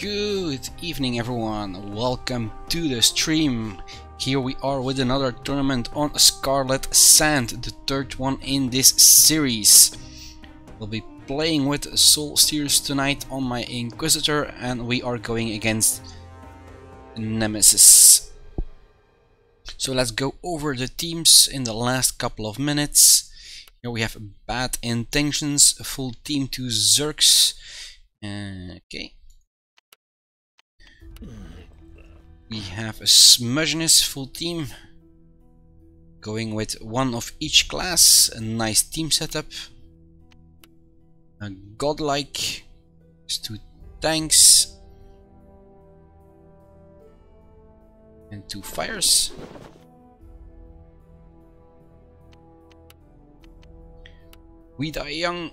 Good evening everyone, welcome to the stream. Here we are with another tournament on Scarlet Sand, the third one in this series. We'll be playing with Soul Steers tonight on my Inquisitor, and we are going against Nemesis. So let's go over the teams in the last couple of minutes. Here we have Bad Intentions, a full team to Zerks. Okay. We have a Smudgeness full team, going with one of each class, a nice team setup. A Godlike, 2 tanks, and 2 fires. We Die Young.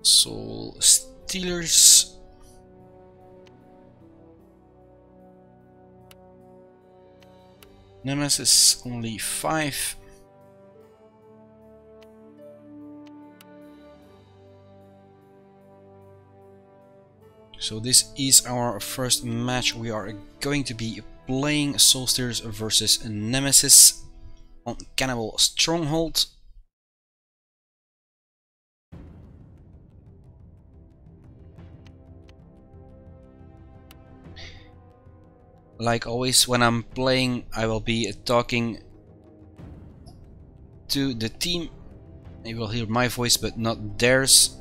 Soul Stealers. Nemesis only 5. So this is our first match. We are going to be playing Soul Stealers versus Nemesis on Cannibal Stronghold. Like always, when I'm playing, I will be talking to the team. You will hear my voice, but not theirs.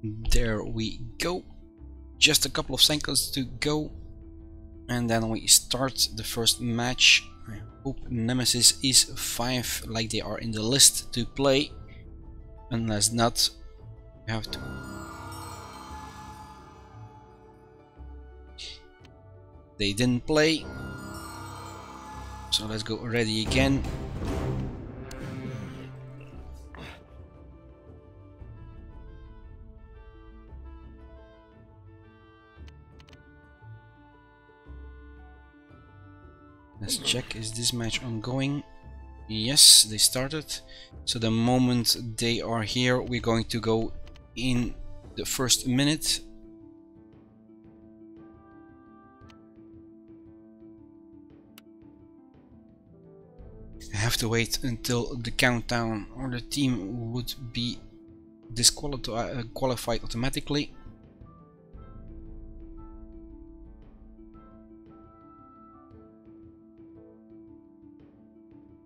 There we go. Just a couple of seconds to go, and then we start the first match. I hope Nemesis is 5 like they are in the list to play. Unless not, we have to. They didn't play, so let's go ready again. Let's check, is this match ongoing? Yes, they started. So the moment they are here, we're going to go in the first minute. I have to wait until the countdown, or the team would be disqualified automatically.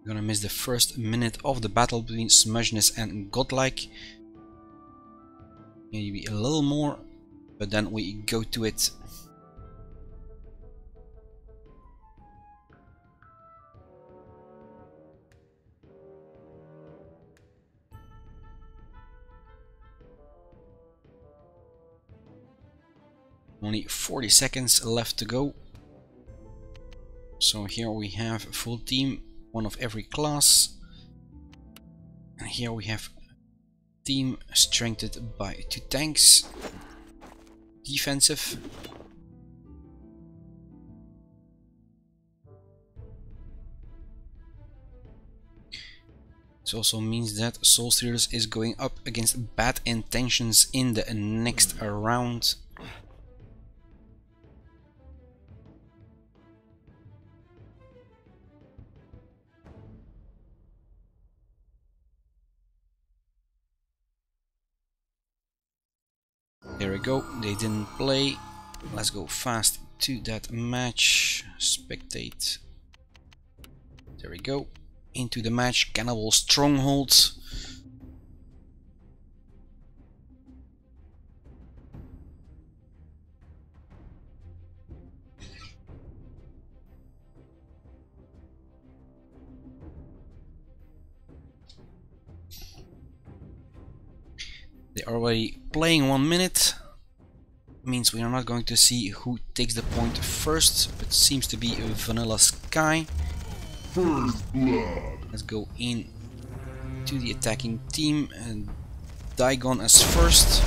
We're gonna miss the first minute of the battle between Smudgeness and Godlike. Maybe a little more, but then we go to it. Only 40 seconds left to go. So here we have a full team, one of every class. And here we have a team strengthened by 2 tanks. Defensive. This also means that Soul Stealers is going up against Bad Intentions in the next round. There we go, they didn't play. Let's go fast to that match. Spectate. There we go. Into the match, Cannibal Stronghold. They are already playing 1 minute. Means we are not going to see who takes the point first, but seems to be Vanilla Sky. First blood. Let's go in to the attacking team and Daigon as first.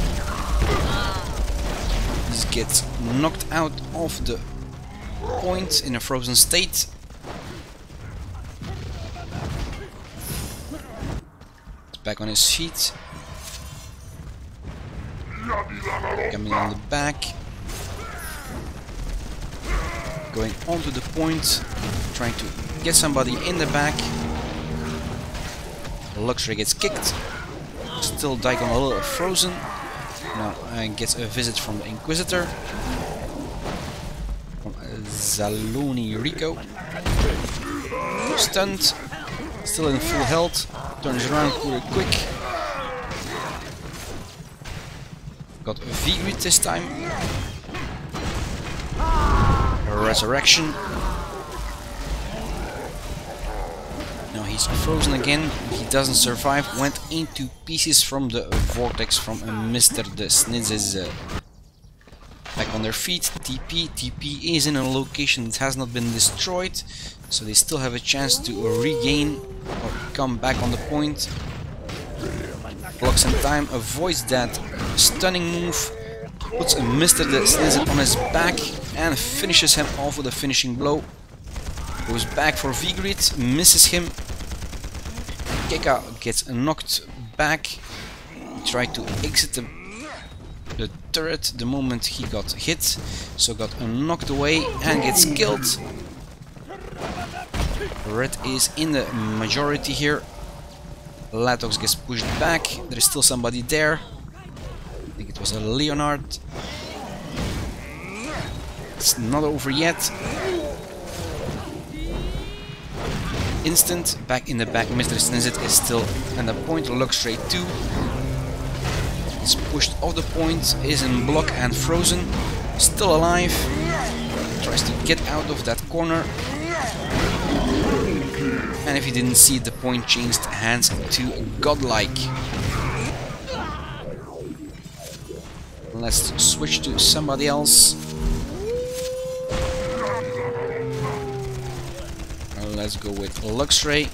This gets knocked out of the point in a frozen state. It's back on his feet. Coming on the back. Going onto the point. Trying to get somebody in the back. Luxury gets kicked. Still Daigon a little frozen. Now gets a visit from the Inquisitor. From Zaloni Rico. Stunned. Still in full health. Turns around pretty quick. Got a V-Grid this time. Resurrection. Now he's frozen again. He doesn't survive. Went into pieces from the vortex from Mr. the Snizzes. Back on their feet. TP. TP is in a location that has not been destroyed. So they still have a chance to regain or come back on the point. Blocks in time. Avoids that stunning move. Puts Mr. the Snizzes on his back and finishes him off with a finishing blow. Goes back for V-Grid, misses him. Keka gets knocked back. He tried to exit the turret the moment he got hit, so got knocked away and gets killed. Red is in the majority here. Latox gets pushed back. There is still somebody there. I think it was a Leonard. It's not over yet. Instant, back in the back, Mr. Snizzet is still at the point, looks straight to. Is pushed off the point, is in block and frozen, still alive. Tries to get out of that corner. And if you didn't see, the point changed hands to Godlike. Let's switch to somebody else. Let's go with Luxray.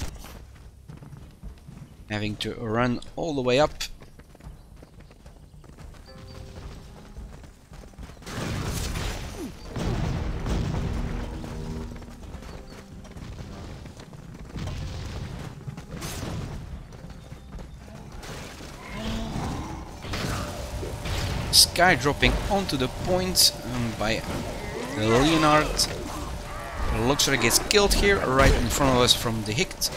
Having to run all the way up. Sky dropping onto the point by Leonard. Luxury gets killed here, right in front of us from the Hict.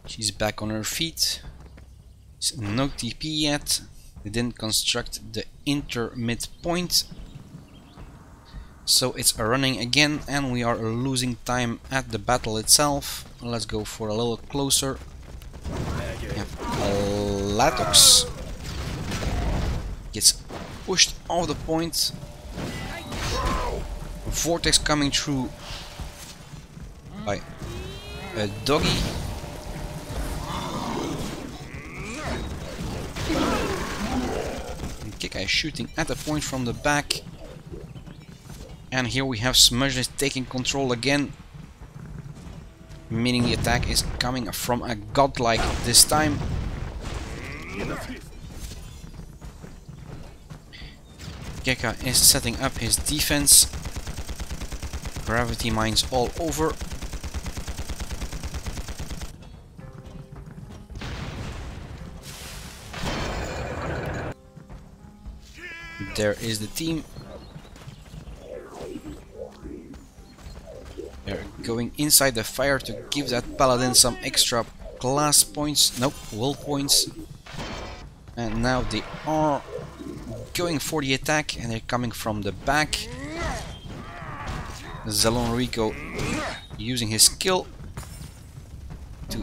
She's back on her feet. No TP yet. They didn't construct the inter-mid point. So it's running again and we are losing time at the battle itself. Let's go for a little closer. We have Latox. Gets pushed off the point. Vortex coming through by a doggy. Kika is shooting at the point from the back. And here we have Smudge taking control again. Meaning the attack is coming from a Godlike this time. Gekka is setting up his defense. Gravity mines all over. there is the team. They're going inside the fire to give that paladin some extra class points. Nope, will points. And now they are going for the attack and they're coming from the back. Zalon Rico using his skill to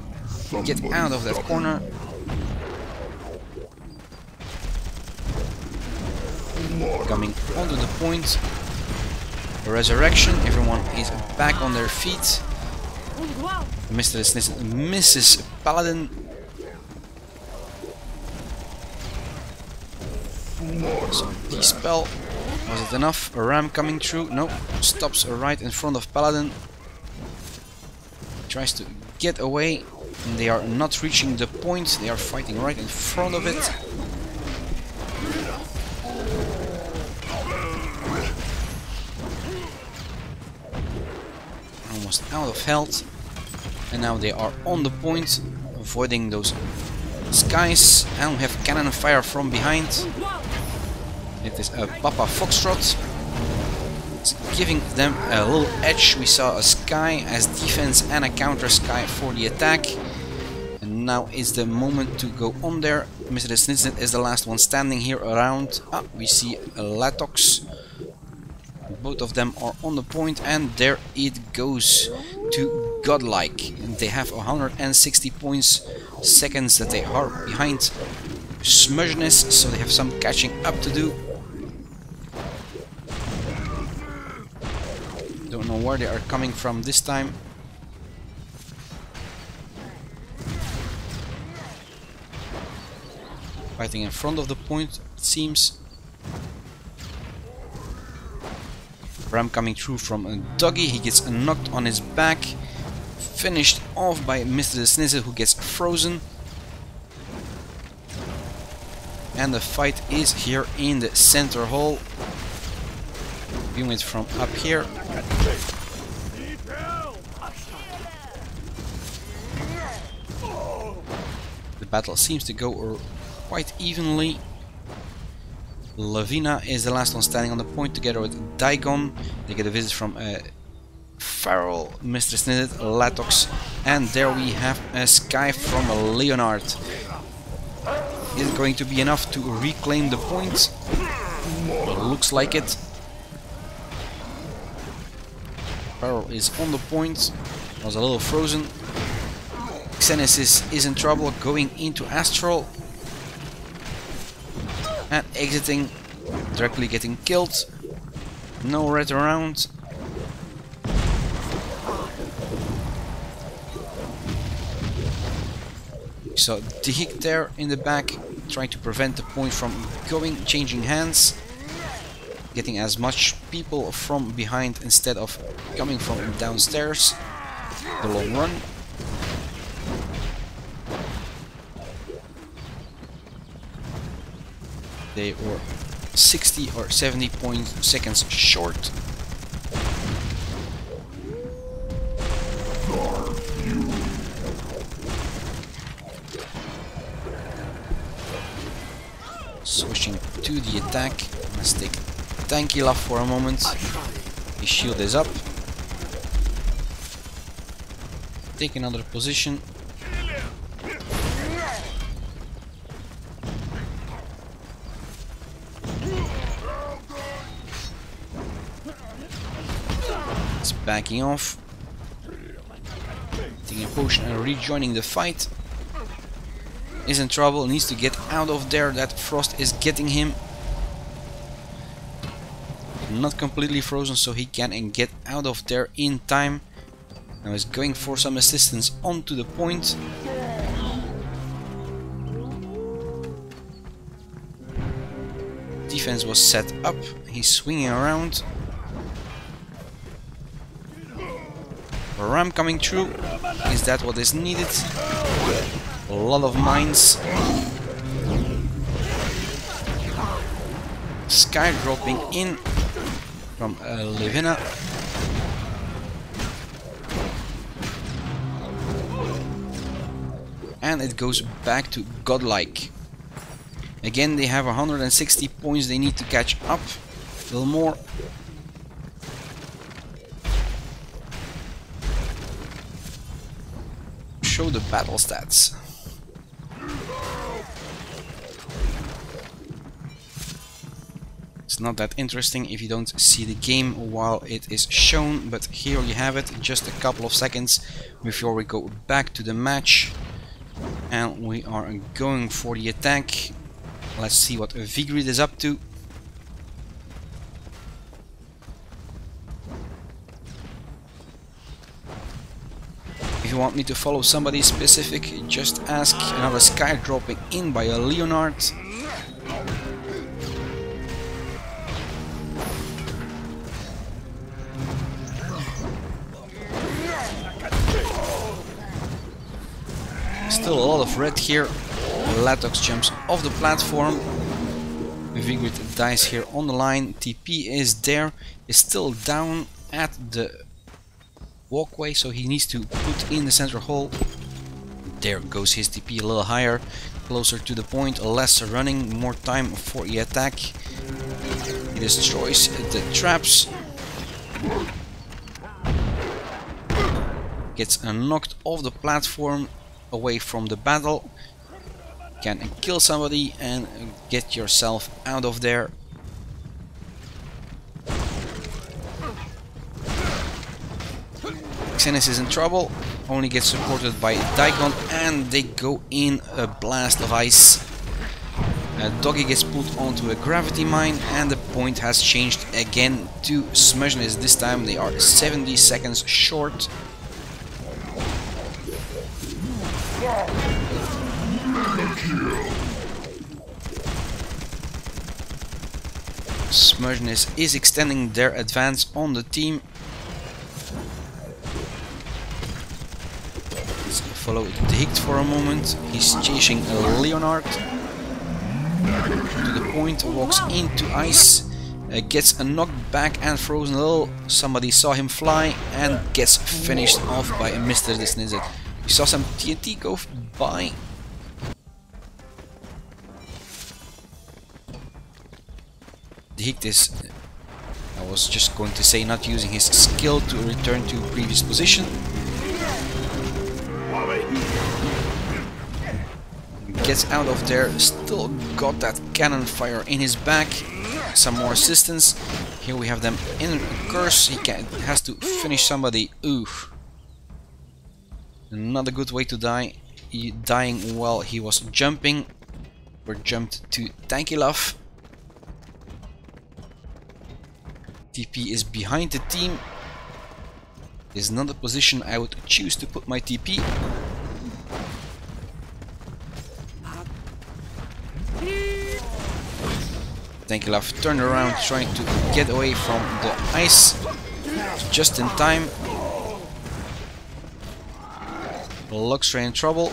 get out of that corner. Coming onto the point. Resurrection, everyone is back on their feet. Mr. Mrs. Paladin. So dispel. Was it enough? A ram coming through? No. Stops right in front of Paladin. Tries to get away. And they are not reaching the point. They are fighting right in front of it. Almost out of health. And now they are on the point, avoiding those skies. And we have cannon fire from behind. It is a Papa Foxtrot. It's giving them a little edge. We saw a sky as defense and a counter sky for the attack. And now is the moment to go on there. Mr. Snitsnet is the last one standing here around. Ah, we see a Latox. Both of them are on the point, and there it goes to Godlike. They have 160 points, seconds that they are behind Smudgeness, so they have some catching up to do. Don't know where they are coming from this time. Fighting in front of the point, it seems. Ram coming through from a doggy, he gets knocked on his back, finished off by Mr. Snitsnet, who gets frozen. And the fight is here in the center hall. Viewing it from up here. The battle seems to go quite evenly. Lavina is the last one standing on the point together with Daigon. They get a visit from Farrell, Mr. Snitsnet, Latox, and there we have a sky from Leonard. Is it going to be enough to reclaim the point? Well, looks like it. Farrell is on the point, was a little frozen. Xenesis is in trouble, going into Astral. And exiting, directly getting killed. No red around. So Dihik there in the back, trying to prevent the point from changing hands. Getting as much people from behind instead of coming from downstairs. The long run. They were 60 or 70 seconds short. Switching to the attack. Let's take Tankila for a moment. His shield is up. Take another position. Backing off, taking a potion and rejoining the fight. Is in trouble, needs to get out of there. That frost is getting him. Not completely frozen, so he can get out of there in time. Now he's going for some assistance onto the point. Defense was set up. He's swinging around. Ram coming through. Is that what is needed? A lot of mines. Sky dropping in from Levina. And it goes back to Godlike. Again, they have 160 points they need to catch up. A little more. Show the battle stats. It's not that interesting if you don't see the game while it is shown, but here you have it, just a couple of seconds before we go back to the match. And we are going for the attack. Let's see what Vigrid is up to. If you want me to follow somebody specific, just ask. Another sky dropping in by a Leonard. Still a lot of red here. Latox jumps off the platform. Vigrid dies here on the line. TP is there. Is still down at the walkway, so he needs to put in the center hole. There goes his TP a little higher, closer to the point, less running, more time for the attack. He destroys the traps. Gets knocked off the platform, away from the battle. Can kill somebody and get yourself out of there. Xenis is in trouble, only gets supported by Daikon, and they go in a blast of ice. Doggy gets put onto a gravity mine, and the point has changed again to Smudgeness. This time they are 70 seconds short. Smudgeness is extending their advance on the team. Let's follow the Hict for a moment. He's chasing a Leonard to the point, walks into ice, gets a knocked back and frozen a little. Somebody saw him fly and gets finished off by Mr. Disnizet. We saw some TNT go by. The Hict is, I was just going to say, not using his skill to return to previous position. Gets out of there, still got that cannon fire in his back. Some more assistance. Here we have them in a curse. He has to finish somebody. Ooh. Not a good way to die. Dying while he was jumping. We're jumped to Tanky Love. TP is behind the team. Is not a position I would choose to put my TP. Tanky Love turned around trying to get away from the ice. Just in time. Luxray in trouble.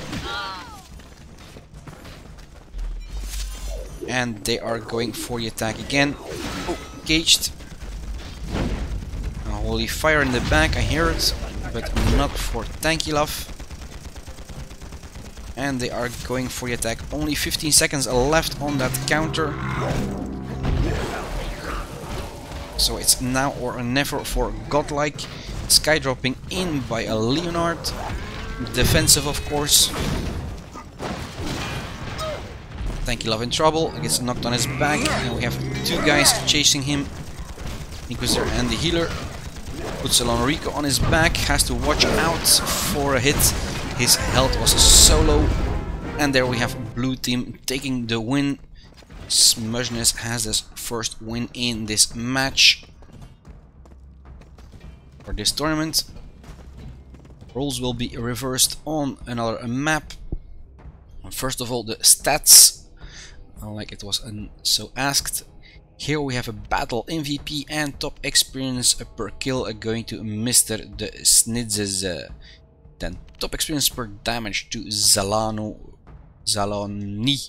And they are going for the attack again. Oh, caged. Holy fire in the back, I hear it, but not for Tanky Love. And they are going for the attack. Only 15 seconds left on that counter. So it's now or never for Godlike. Sky dropping in by a Leonard. Defensive, of course. Tanky Love in trouble. Gets knocked on his back. And we have two guys chasing him. Inquisitor and the healer. Puts Rico on his back. Has to watch out for a hit. His health was so low. And there we have blue team taking the win. Smudgeness has his first win in this match. For this tournament. Roles will be reversed on another map. First of all, the stats, like it was so asked. Here we have a battle MVP and top experience per kill going to Mr. the Snidzes. Then top experience per damage to Zaloni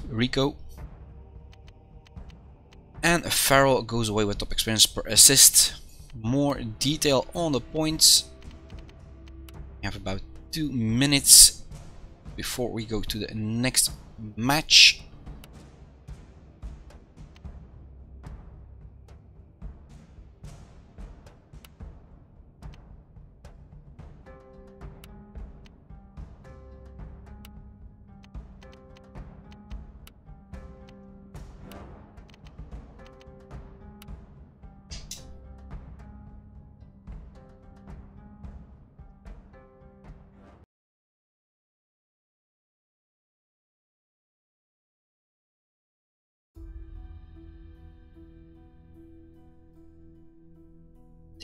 Rico. And Farrell goes away with top experience per assist. More detail on the points. We have about 2 minutes before we go to the next match.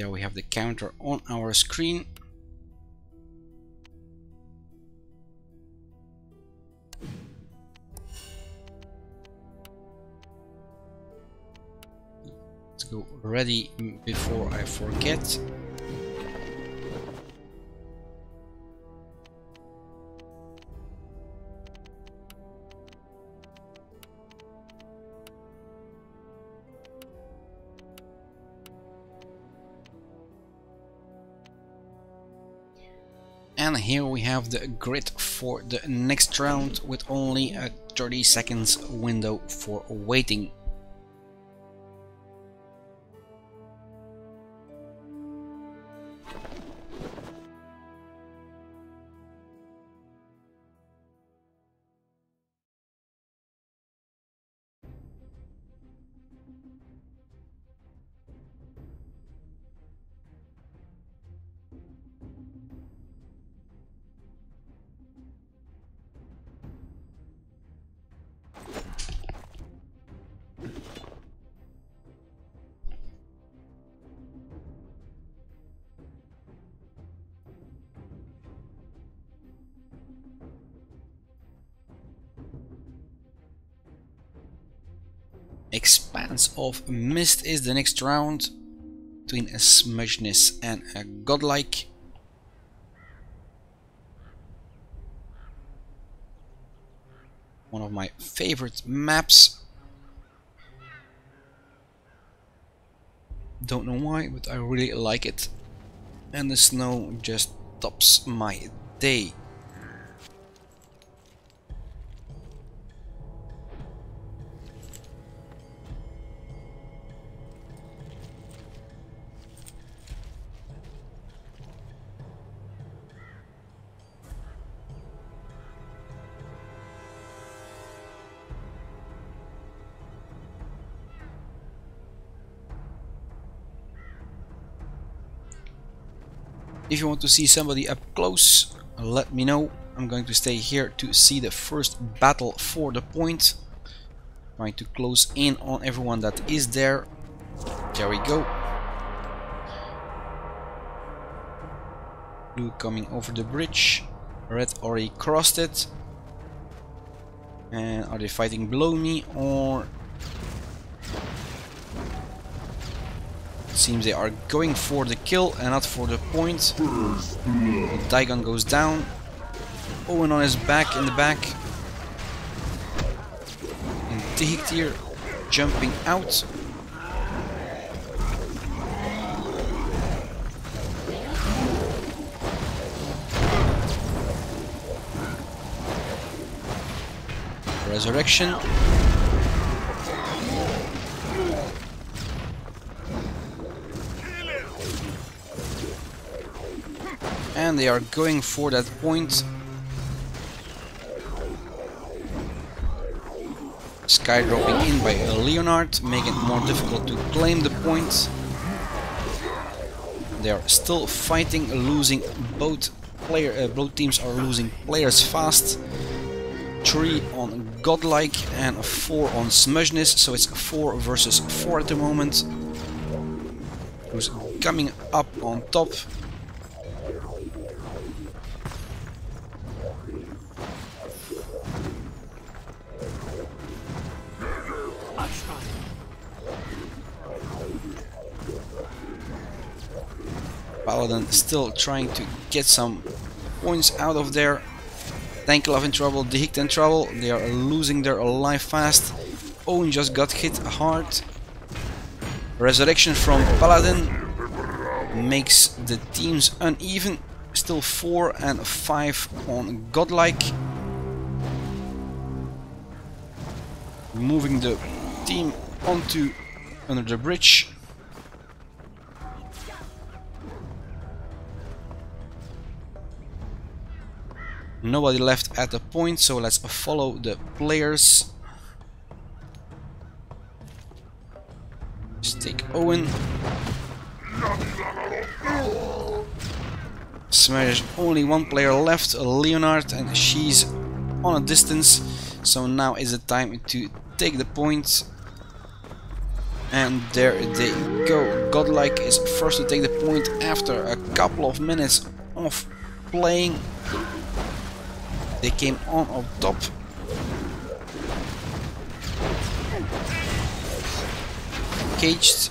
There we have the counter on our screen. Let's go ready before I forget. And here we have the grid for the next round with only a 30 seconds window for waiting. Expanse of Mist is the next round between a Smudgeness and a Godlike. One of my favorite maps. Don't know why, but I really like it. And the snow just tops my day. If you want to see somebody up close, let me know. I'm going to stay here to see the first battle for the point. Trying to close in on everyone that is there. There we go. Blue coming over the bridge. Red already crossed it. And are they fighting below me or... Seems they are going for the kill and not for the point. Daigon goes down. Owen on his back in the back. And Dihiktir jumping out. Resurrection. And they are going for that point. Sky dropping in by Leonard, making it more difficult to claim the point. They are still fighting, losing both teams are losing players fast. 3 on Godlike and 4 on Smudgeness, so it's 4 versus 4 at the moment. Who's coming up on top? Paladin still trying to get some points out of there. Tanklov in trouble, Dihikt in trouble. They are losing their life fast. Owen just got hit hard. Resurrection from Paladin makes the teams uneven. Still 4 and 5 on Godlike. Moving the team onto under the bridge. Nobody left at the point, so let's follow the players. Just take Owen. Smash, only one player left, Leonard, and she's on a distance. So now is the time to take the point. And there they go. Godlike is first to take the point after a couple of minutes of playing. They came on top. Caged.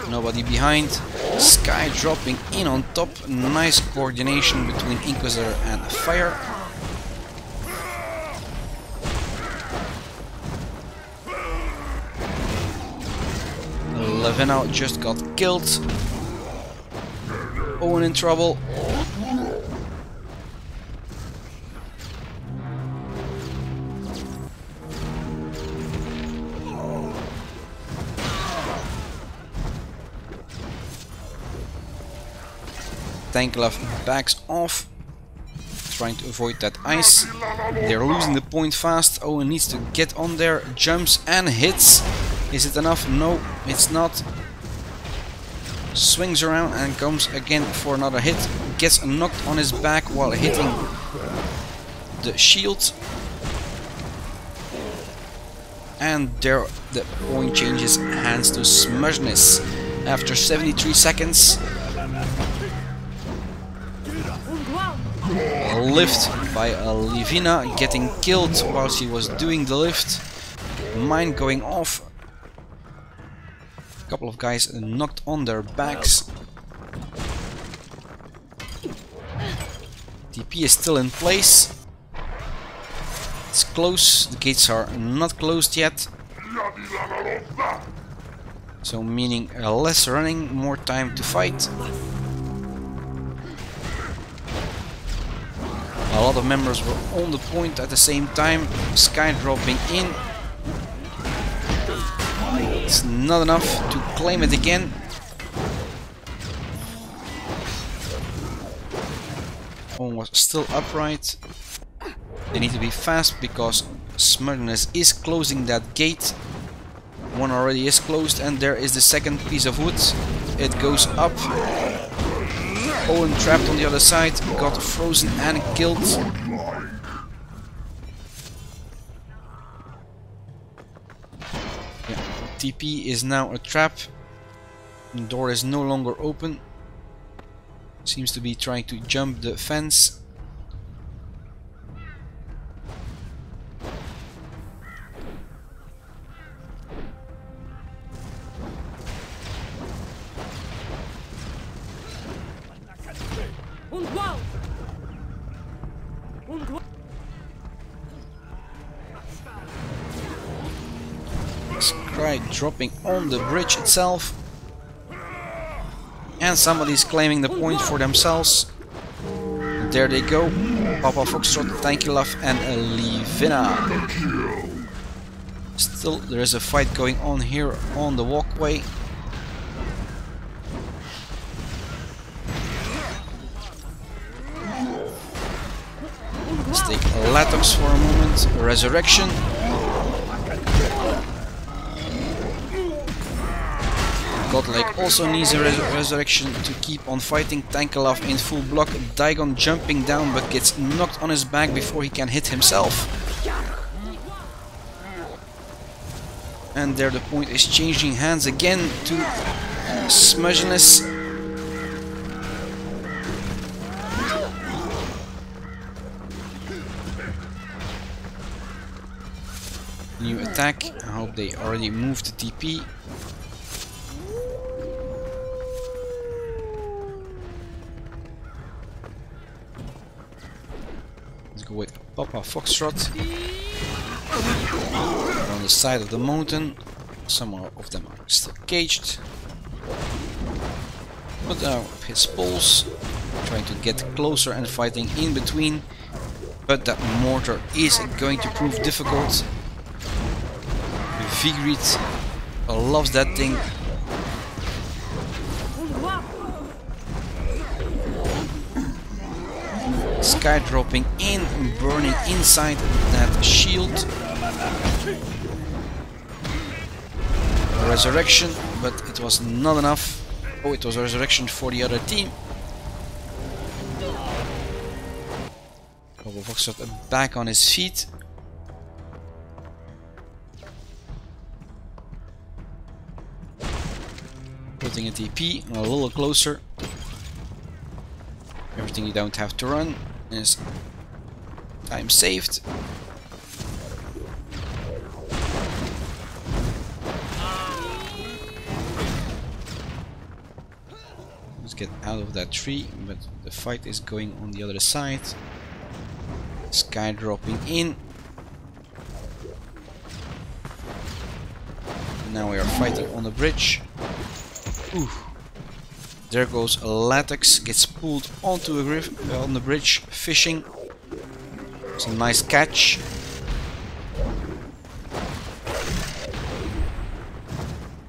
Nobody behind. Sky dropping in on top. Nice coordination between Inquisitor and Fire. Levena just got killed. Owen in trouble. Tanklov backs off, trying to avoid that ice. They're losing the point fast. Owen needs to get on there, jumps and hits. Is it enough? No, it's not. Swings around and comes again for another hit. Gets knocked on his back while hitting the shield. And there the point changes hands to Smugness. After 73 seconds. A lift by Livina getting killed while she was doing the lift. Mine going off. A couple of guys knocked on their backs. TP is still in place. It's close. The gates are not closed yet. So meaning less running, more time to fight. A lot of members were on the point at the same time. Sky dropping in. It's not enough to claim it again. One was still upright. They need to be fast because Smugness is closing that gate. One already is closed and there is the second piece of wood. It goes up. Owen trapped on the other side, got frozen and killed. Yeah, TP is now a trap. The door is no longer open. Seems to be trying to jump the fence. Sky dropping on the bridge itself. And somebody's claiming the point for themselves. There they go. Papa Foxtrot, Tanklov and Livina. Still there is a fight going on here on the walkway. Let's take Latox for a moment. Resurrection. Godlike also needs a resurrection to keep on fighting. Tankalov in full block. Daigon jumping down but gets knocked on his back before he can hit himself. And there the point is changing hands again to Smugness. New attack. I hope they already moved the TP. Let's go with Papa Foxtrot. On the side of the mountain. Some of them are still caged. Put out his poles. Trying to get closer and fighting in between. But that mortar is going to prove difficult. Vigrid loves that thing. Sky dropping in, burning inside that shield. Resurrection, but it was not enough. Oh, it was a resurrection for the other team. Papa Foxtrot back on his feet. putting a TP a little closer. Everything you don't have to run is time saved. Let's get out of that tree, but the fight is going on the other side. Sky dropping in. Now we are fighting on the bridge. Ooh. There goes Latex, gets pulled onto a on the bridge, fishing. It's a nice catch.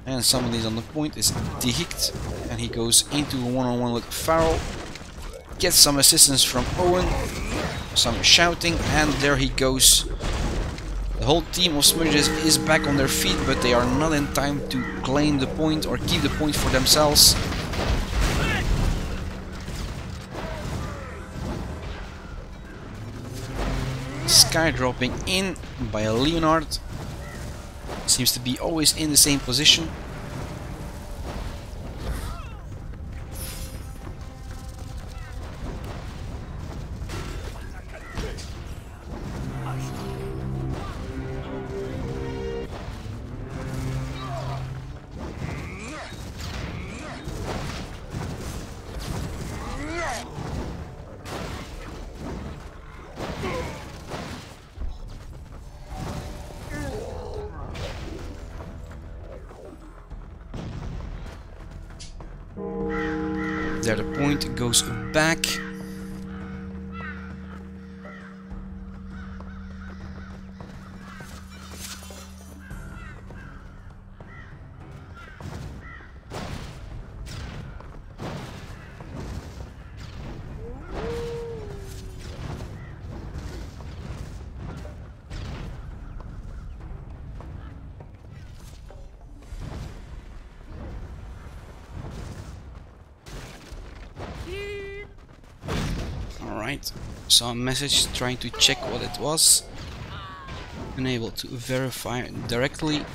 And somebody's on the point is dehicked, and he goes into a one-on-one with Farrell. Gets some assistance from Owen, some shouting, and there he goes. The whole team of Smudges is back on their feet, but they are not in time to claim the point or keep the point for themselves. Sky dropping in by Leonard. Seems to be always in the same position. There the point goes back. Alright, saw a message trying to check what it was. Unable to verify it directly.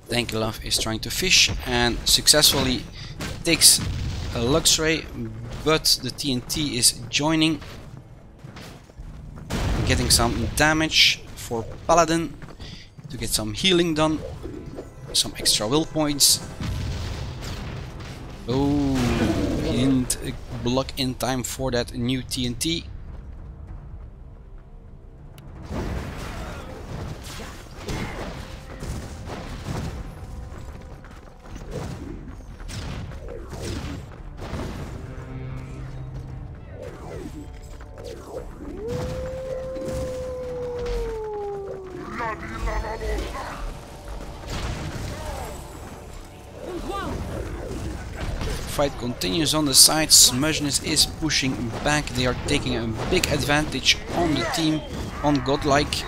Dankelov is trying to fish and successfully takes a Luxray, but the TNT is joining, getting some damage for Paladin to get some healing done, some extra will points. Oh, he didn't block in time for that new TNT. Fight continues on the side. Smudgeness is pushing back. They are taking a big advantage on the team, on Godlike.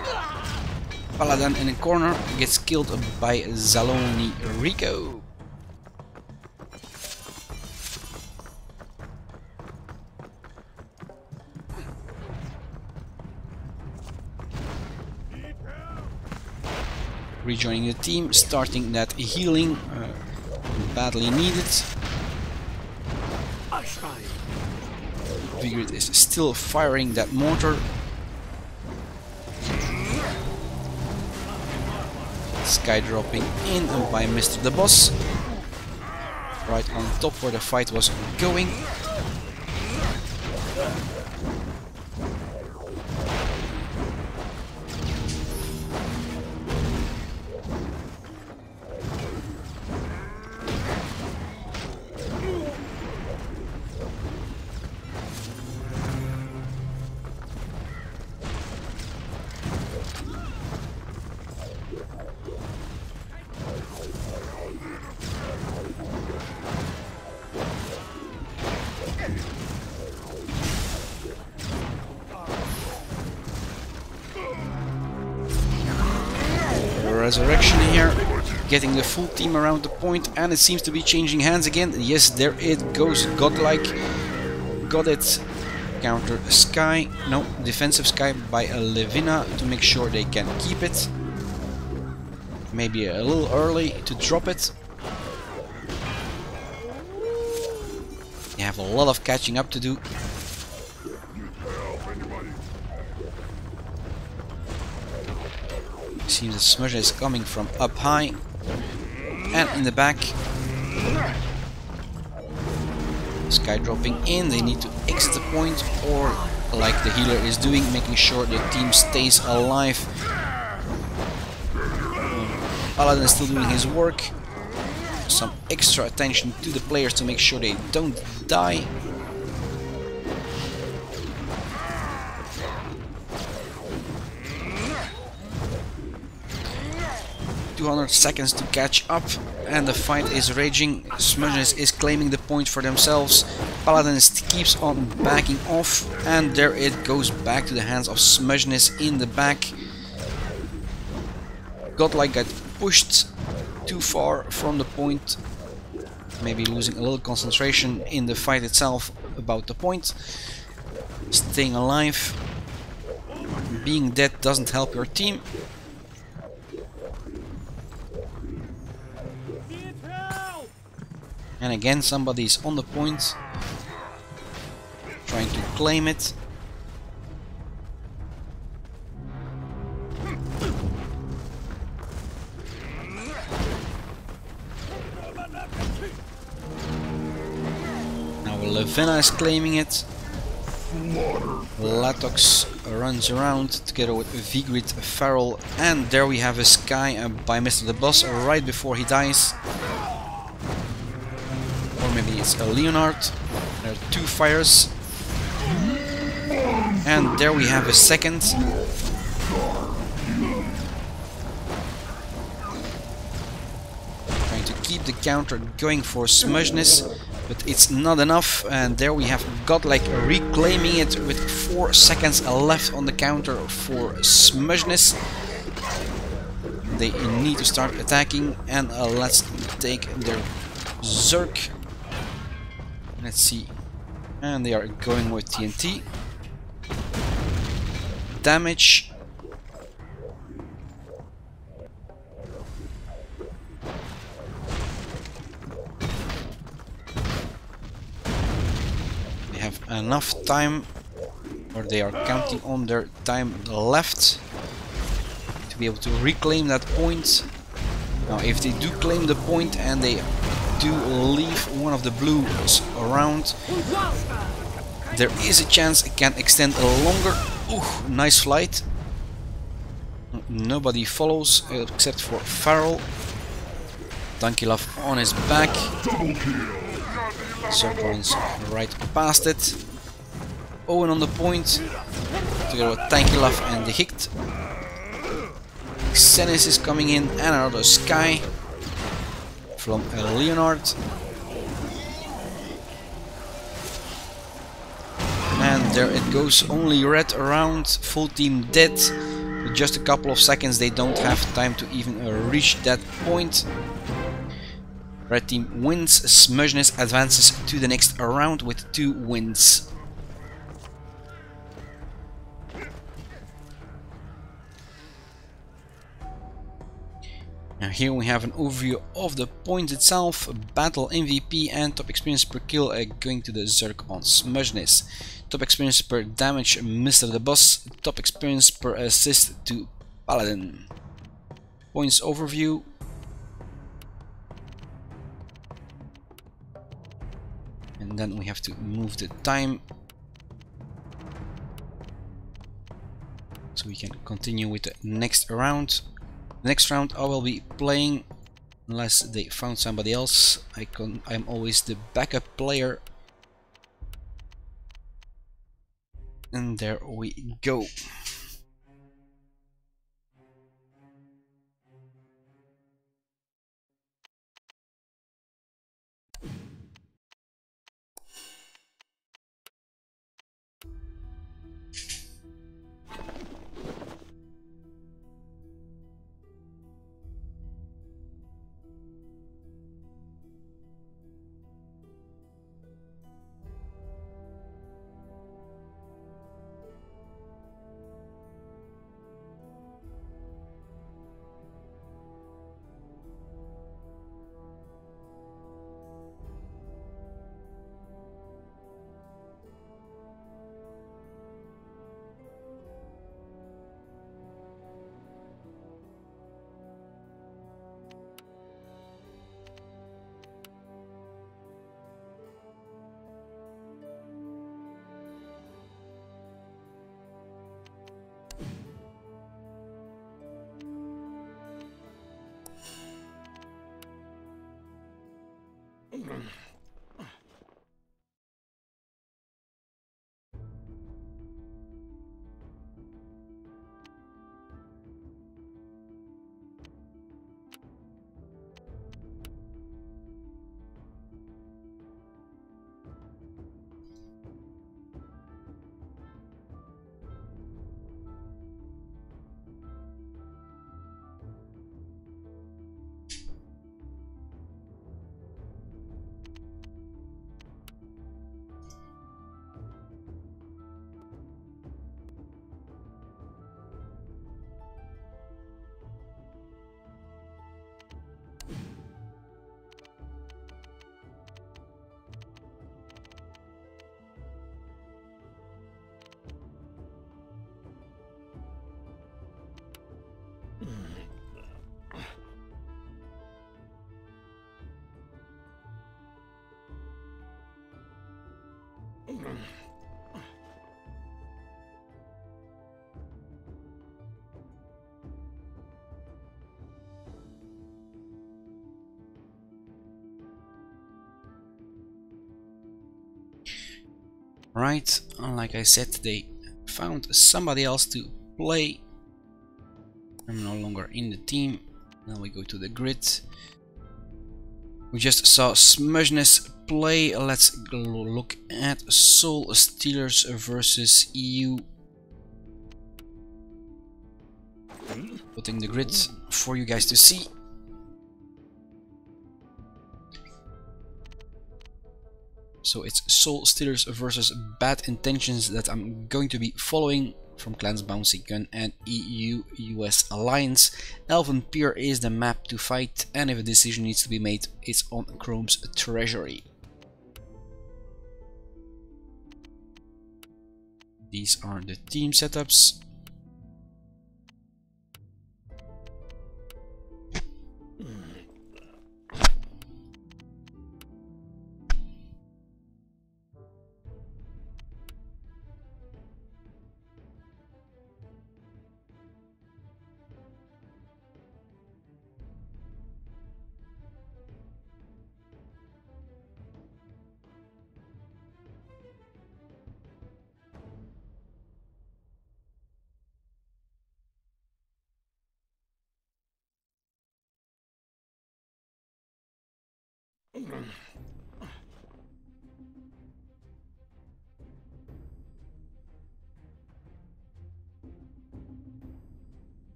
Paladin in a corner gets killed by Zaloni Rico. Rejoining the team, starting that healing, badly needed. Vigrid is still firing that mortar. Sky dropping in by Mr. the Boss. Right on top where the fight was going. Resurrection here, getting the full team around the point, and it seems to be changing hands again. Yes, there it goes. Godlike got it Counter Sky, no, defensive Sky by Levina to make sure they can keep it. Maybe a little early to drop it. You have a lot of catching up to do. Seems that Smudge is coming from up high and in the back. Sky dropping in, they need to exit the point, or like the healer is doing, making sure the team stays alive. Paladin is still doing his work. Some extra attention to the players to make sure they don't die. ...200 seconds to catch up, and the fight is raging. Smudgeness is claiming the point for themselves. Paladin keeps on backing off, and there it goes back to the hands of Smudgeness in the back. Godlike got pushed too far from the point, maybe losing a little concentration in the fight itself about the point. Staying alive, being dead doesn't help your team. And again, somebody's on the point, trying to claim it. Now Levena is claiming it. Latox runs around together with Vigrid, Farrell, and there we have a Sky by Mr. the Boss right before he dies. Or maybe it's a Leonard. There are two fires. And there we have a second. Trying to keep the counter going for Smudgeness, but it's not enough. And there we have Godlike reclaiming it with 4 seconds left on the counter for Smudgeness. They need to start attacking, and let's take their Zerk. Let's see, and they are going with TNT. Damage. They have enough time, or they are counting on their time left to be able to reclaim that point. Now if they do claim the point and they do leave one of the blues around, there is a chance it can extend longer. Ooh, nice flight. Nobody follows except for Farrell. Dankilov on his back. Zerk runs right past it. Owen on the point together with Dankilov and the Hict. Xenis is coming in, and another Sky from Leonard. And there it goes, only red around, full team dead. With just a couple of seconds they don't have time to even reach that point. Red team wins, Smudgeness advances to the next round with 2 wins. Now here we have an overview of the point itself. Battle MVP and top experience per kill going to the Zerk on Smudgeness. Top experience per damage Mr. the Boss. Top experience per assist to Paladin. Points overview. And then we have to move the time so we can continue with the next round. Next round I will be playing, unless they found somebody else. I'm always the backup player. And there we go. Right, like I said, they found somebody else to play. I'm no longer in the team. Now we go to the grid. We just saw Smugness play. Let's look at Soul Stealers versus EU. Putting the grid for you guys to see. So it's Soul Stealers versus Bad Intentions that I'm going to be following from Clans Bouncy Gun and EU-US Alliance. Elven Pier is the map to fight, and if a decision needs to be made, it's on Chrome's Treasury. These are the team setups.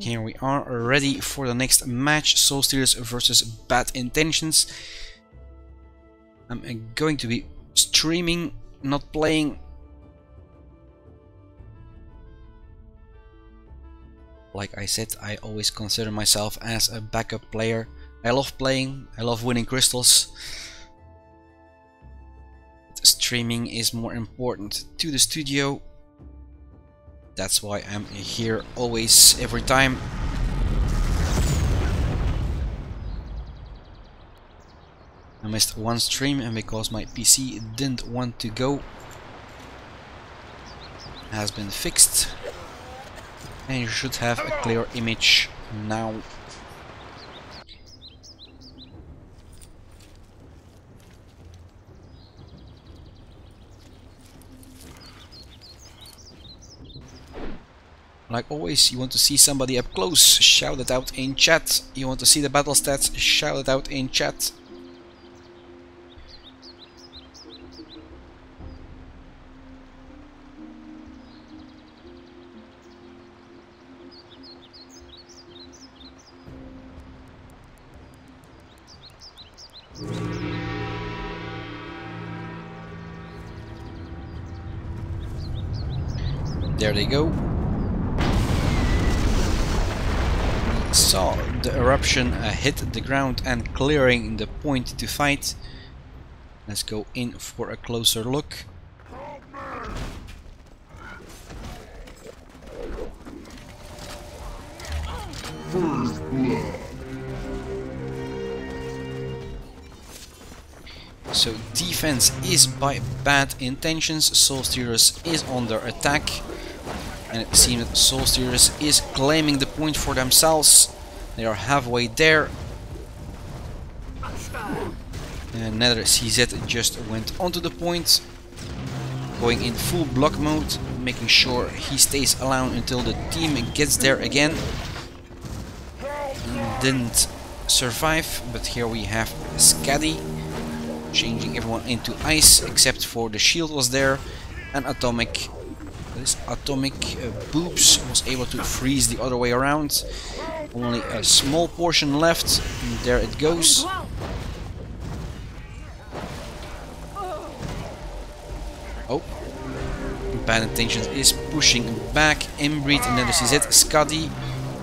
Here we are, ready for the next match, Soul Stealers versus Bad Intentions. I'm going to be streaming, not playing. Like I said, I always consider myself as a backup player. I love playing, I love winning crystals. But streaming is more important to the studio. That's why I'm here always, every time. I missed one stream, and because my PC didn't want to go, has been fixed. And you should have a clear image now. Like always, you want to see somebody up close, shout it out in chat. You want to see the battle stats, shout it out in chat. There they go. We saw the eruption hit the ground and clearing the point to fight. Let's go in for a closer look. First blood. So defense is by bad intentions, Soul Steerers is under attack. And it seems that Soul Steerers is claiming the point for themselves. They are halfway there. And Nether CZ just went onto the point. Going in full block mode, making sure he stays alone until the team gets there again. Didn't survive, but here we have Scaddy. Changing everyone into ice, except for the shield was there. And Atomic. This Atomic Boobs was able to freeze the other way around. Only a small portion left. And there it goes. Oh. Bad Intentions is pushing back. Inbreed and then the CZ Scuddy.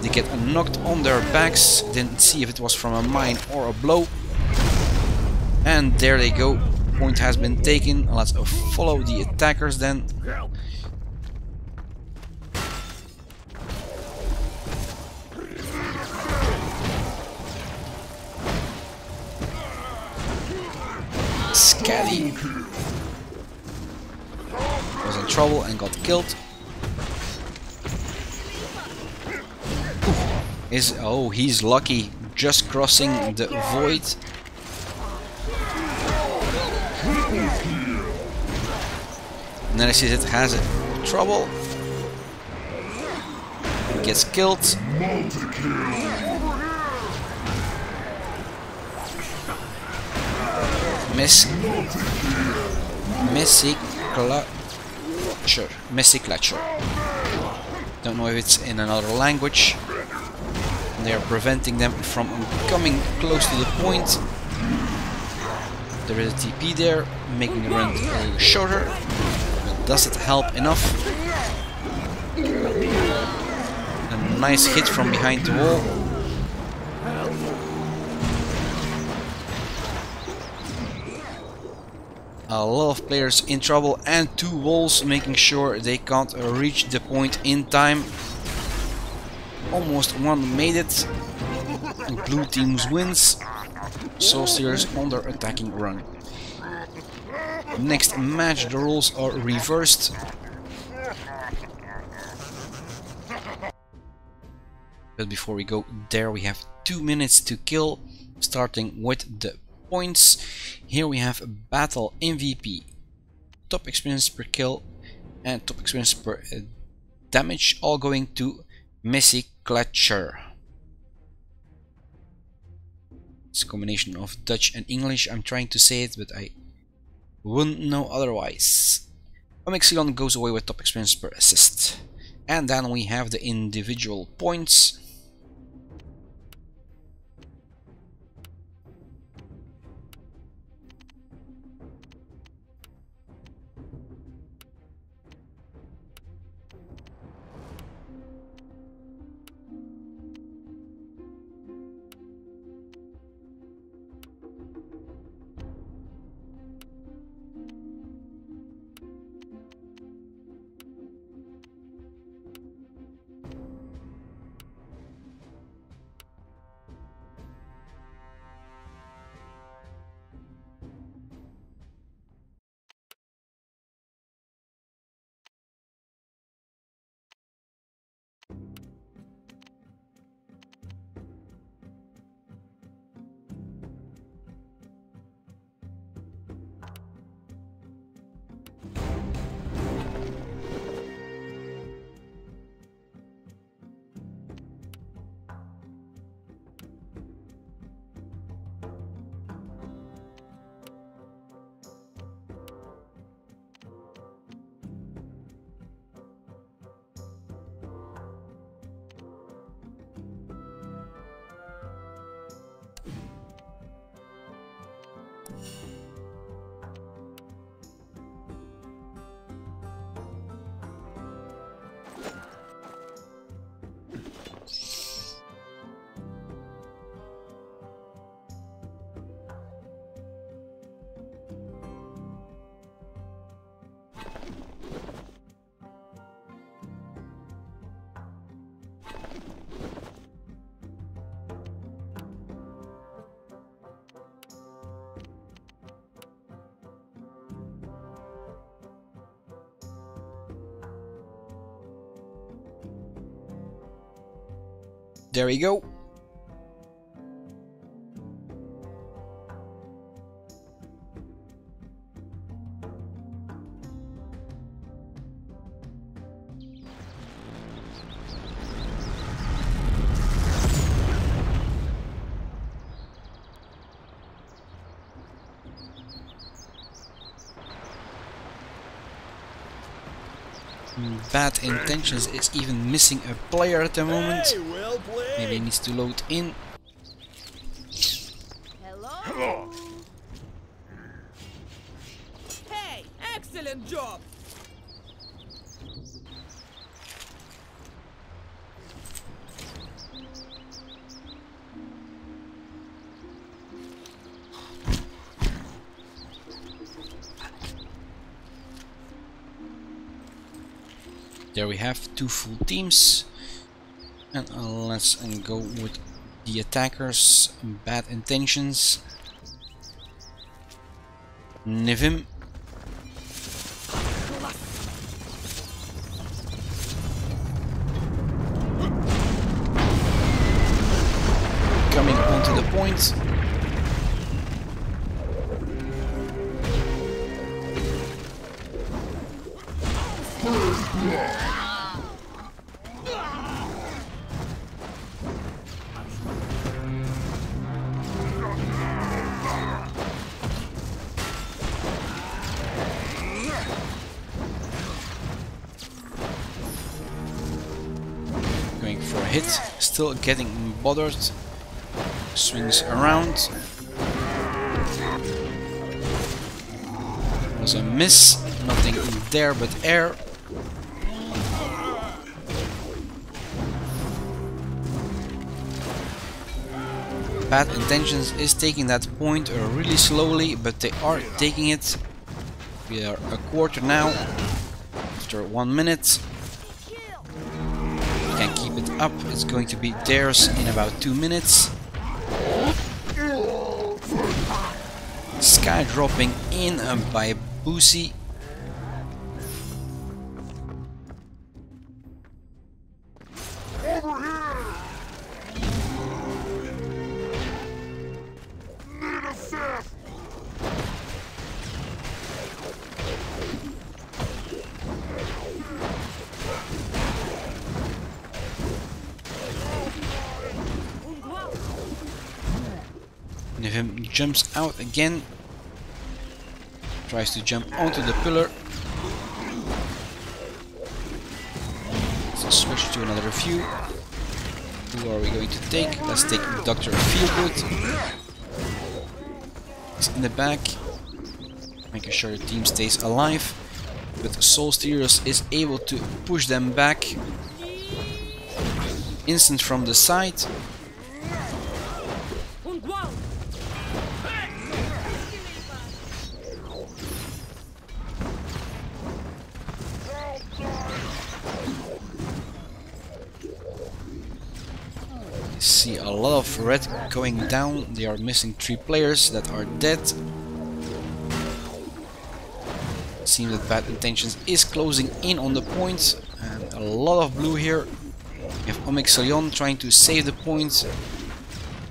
They get knocked on their backs. Didn't see if it was from a mine or a blow. And there they go. Point has been taken. Let's follow the attackers then. Scally was in trouble and got killed. Oh, he's lucky, just crossing the void. And then I see it has trouble. He gets killed. Messy Clutcher. Don't know if it's in another language. They are preventing them from coming close to the point. There is a TP there, making the run a little shorter. But does it help enough? A nice hit from behind the wall. A lot of players in trouble and two walls making sure they can't reach the point in time. Almost one made it. And blue teams wins. Soul Steerers on their attacking run. Next match the rules are reversed. But before we go there we have 2 minutes to kill. Starting with the points. Here we have Battle MVP. Top experience per kill and top experience per damage, all going to Messy Clutcher. It's a combination of Dutch and English. I'm trying to say it, but I wouldn't know otherwise. Omixilon goes away with top experience per assist. And then we have the individual points. There we go. Bad Intentions is even missing a player at the moment. Hey, well played. Maybe he needs to load in. Hello? Hey, excellent job! There we have two full teams. And let's go with the attackers. Bad Intentions. Nivim. Coming onto the point. Going for a hit, still getting bothered. Swings around. Was a miss, nothing there but air. Bad Intentions is taking that point really slowly, but they are taking it. We are a quarter now, after 1 minute. We can keep it up, it's going to be theirs in about 2 minutes. Sky dropping in by Boosie. Nivim jumps out again. Tries to jump onto the pillar. Let's switch to another view. Who are we going to take? Let's take Dr. Feelgood. He's in the back, making sure the team stays alive. But Soul Steers is able to push them back. Instant from the side. See a lot of red going down. They are missing 3 players that are dead. Seems that Bad Intentions is closing in on the point, and a lot of blue here. We have Omixilion trying to save the point.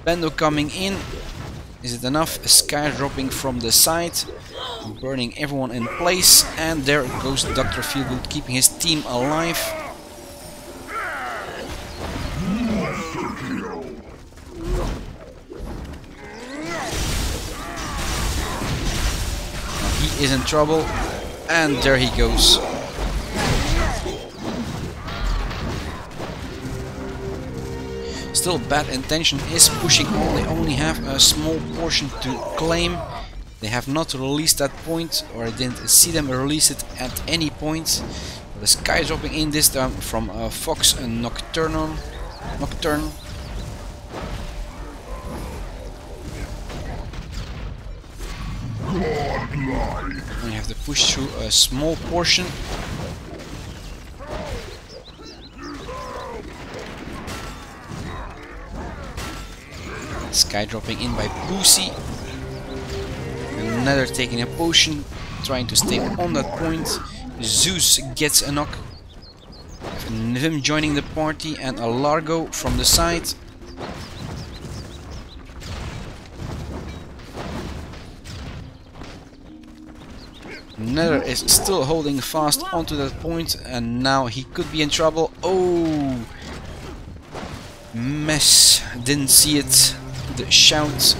Bando coming in. Is it enough? A Sky dropping from the side, burning everyone in place, and there goes Dr. Feelgood keeping his team alive. He is in trouble, and there he goes. Still, Bad Intention is pushing on. They only have a small portion to claim. They have not released that point, or I didn't see them release it at any point. The Sky dropping in this time from Fox and Nocturne. We have to push through a small portion. Sky dropping in by Boosie. Another taking a potion, trying to stay on that point. Zeus gets a knock. Nivim joining the party and a Largo from the side. Nether is still holding fast onto that point, and now he could be in trouble. Oh! Mess, didn't see it. The shout.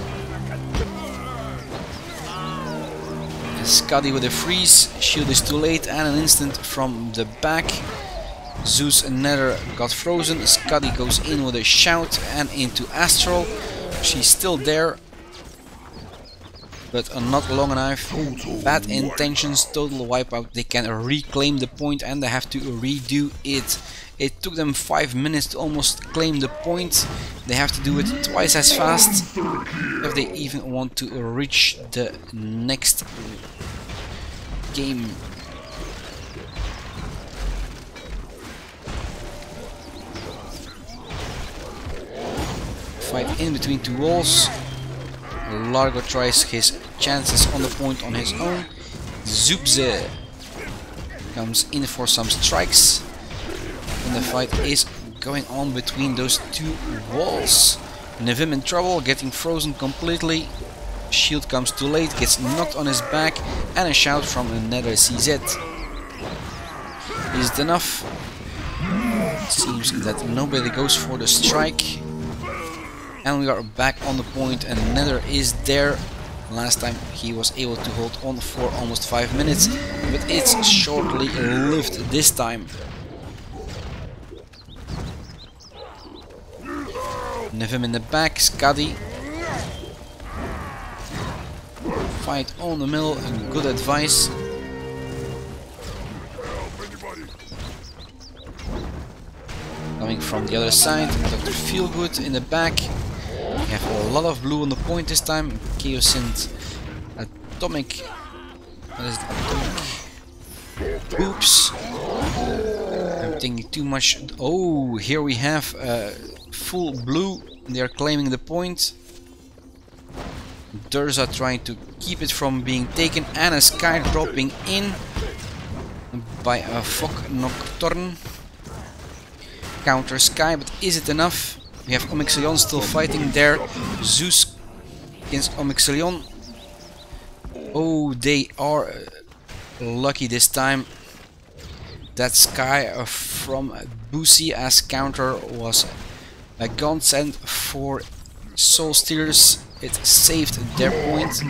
Scuddy with a freeze. Shield is too late and an instant from the back. Zeus and Nether got frozen. Scuddy goes in with a shout and into Astral. She's still there, but not long enough. Bad intentions, total wipeout. They can reclaim the point and they have to redo it. It took them 5 minutes to almost claim the point. They have to do it twice as fast if they even want to reach the next game. Fight in between two walls. Largo tries his chances on the point on his own. Zubze comes in for some strikes. And the fight is going on between those two walls. Nivim in trouble, getting frozen completely. Shield comes too late, gets knocked on his back, and a shout from another CZ. Is it enough? Seems that nobody goes for the strike. And we are back on the point, and Nether is there. Last time he was able to hold on for almost 5 minutes, but it's shortly lived this time. Nivim in the back, Scuddy. Fight on the middle, and good advice. Coming from the other side, Dr. Feelgood in the back. We have a lot of blue on the point this time. Chaosint, Atomic. What is it? Atomic. Oops. I'm thinking too much. Oh, here we have full blue. They are claiming the point. Durza trying to keep it from being taken, and a Sky dropping in by a Fog Nocturne. Counter Sky, but is it enough? We have Omixilion still fighting there. Zeus against Omixilion. Oh, they are lucky this time. That Sky from Boosie as counter was a godsend for Soul Stealers. It saved their point.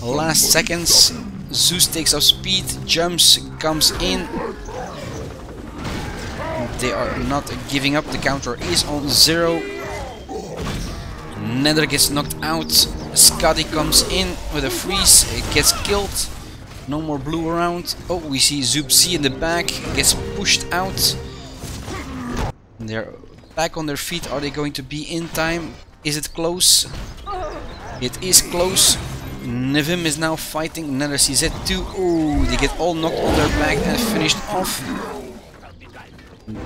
Last seconds, Zeus takes up speed, jumps, comes in. They are not giving up, the counter is on 0. Nether gets knocked out, Scotty comes in with a freeze, it gets killed. No more blue around. Oh, we see Zubzi in the back, gets pushed out. They're back on their feet, are they going to be in time? Is it close? It is close. Nivim is now fighting Nether CZ2. Oh, they get all knocked on their back and finished off.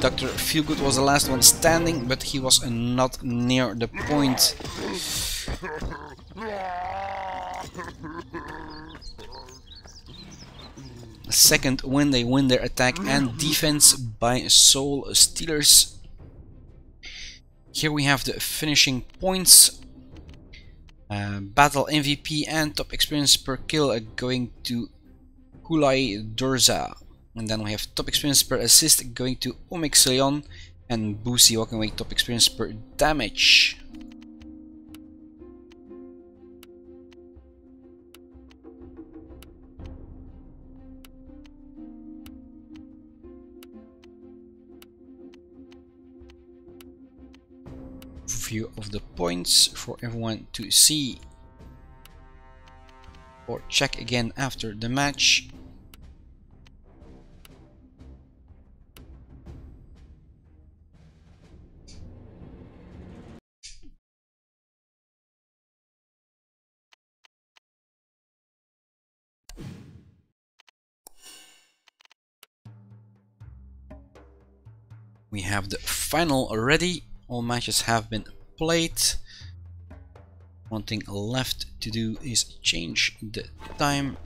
Dr. Feelgood was the last one standing, but he was not near the point. Second win, they win their attack and defense by Soul Stealers. Here we have the finishing points. Battle MVP and top experience per kill going to Kulai Durza. And then we have top experience per assist going to Omixilion, and Boosie walking away top experience per damage. View of the points for everyone to see or check again after the match. We have the final already. All matches have been played. One thing left to do is change the time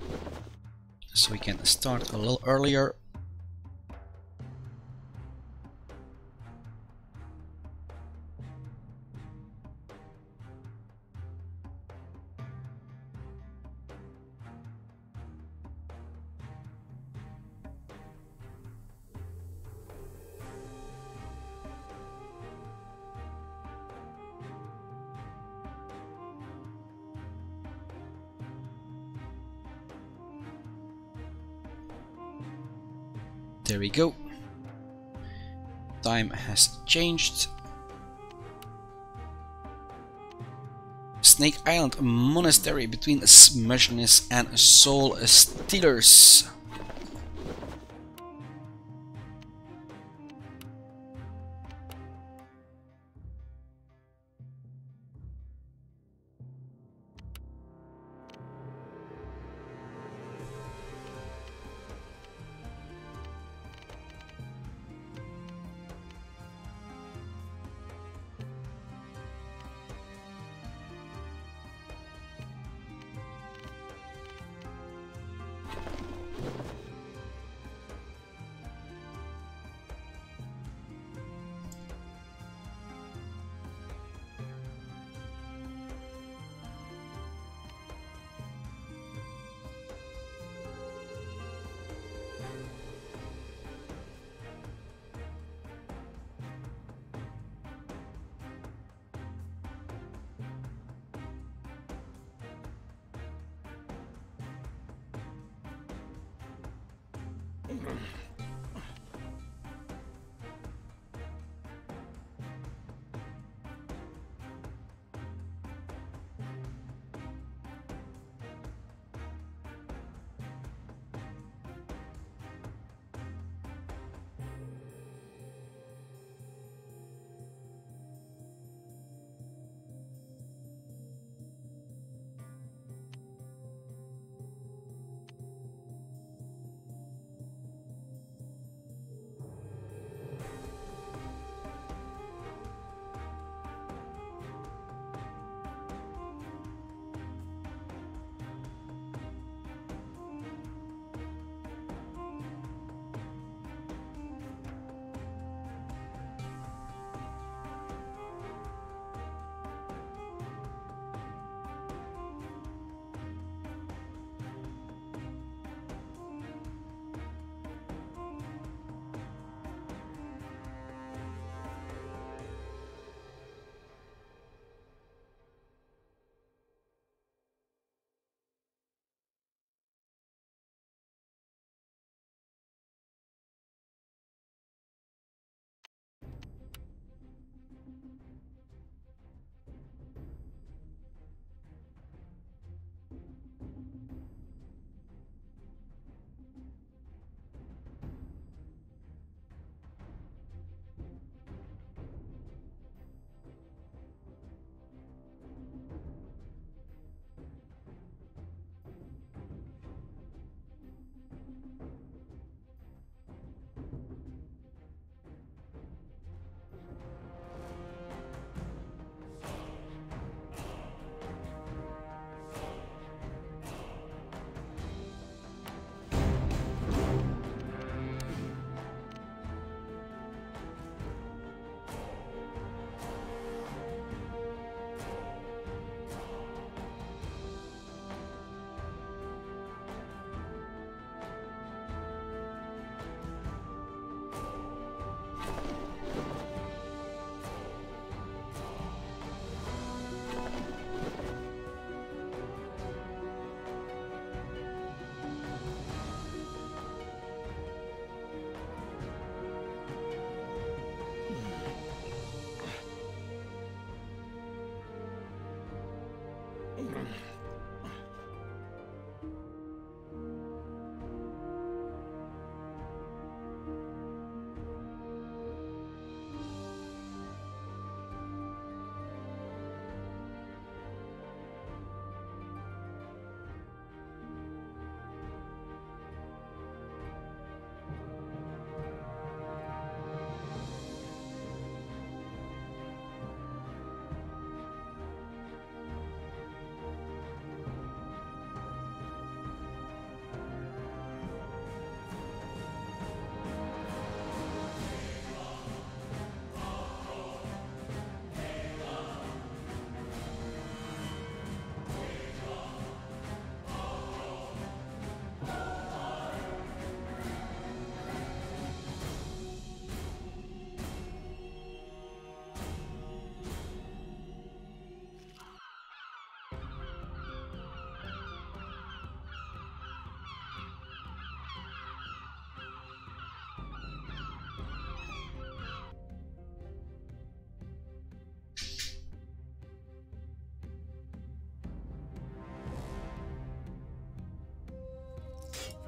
so we can start a little earlier. There we go. Time has changed. Snake Island Monastery between Smushness and Soul Stealers.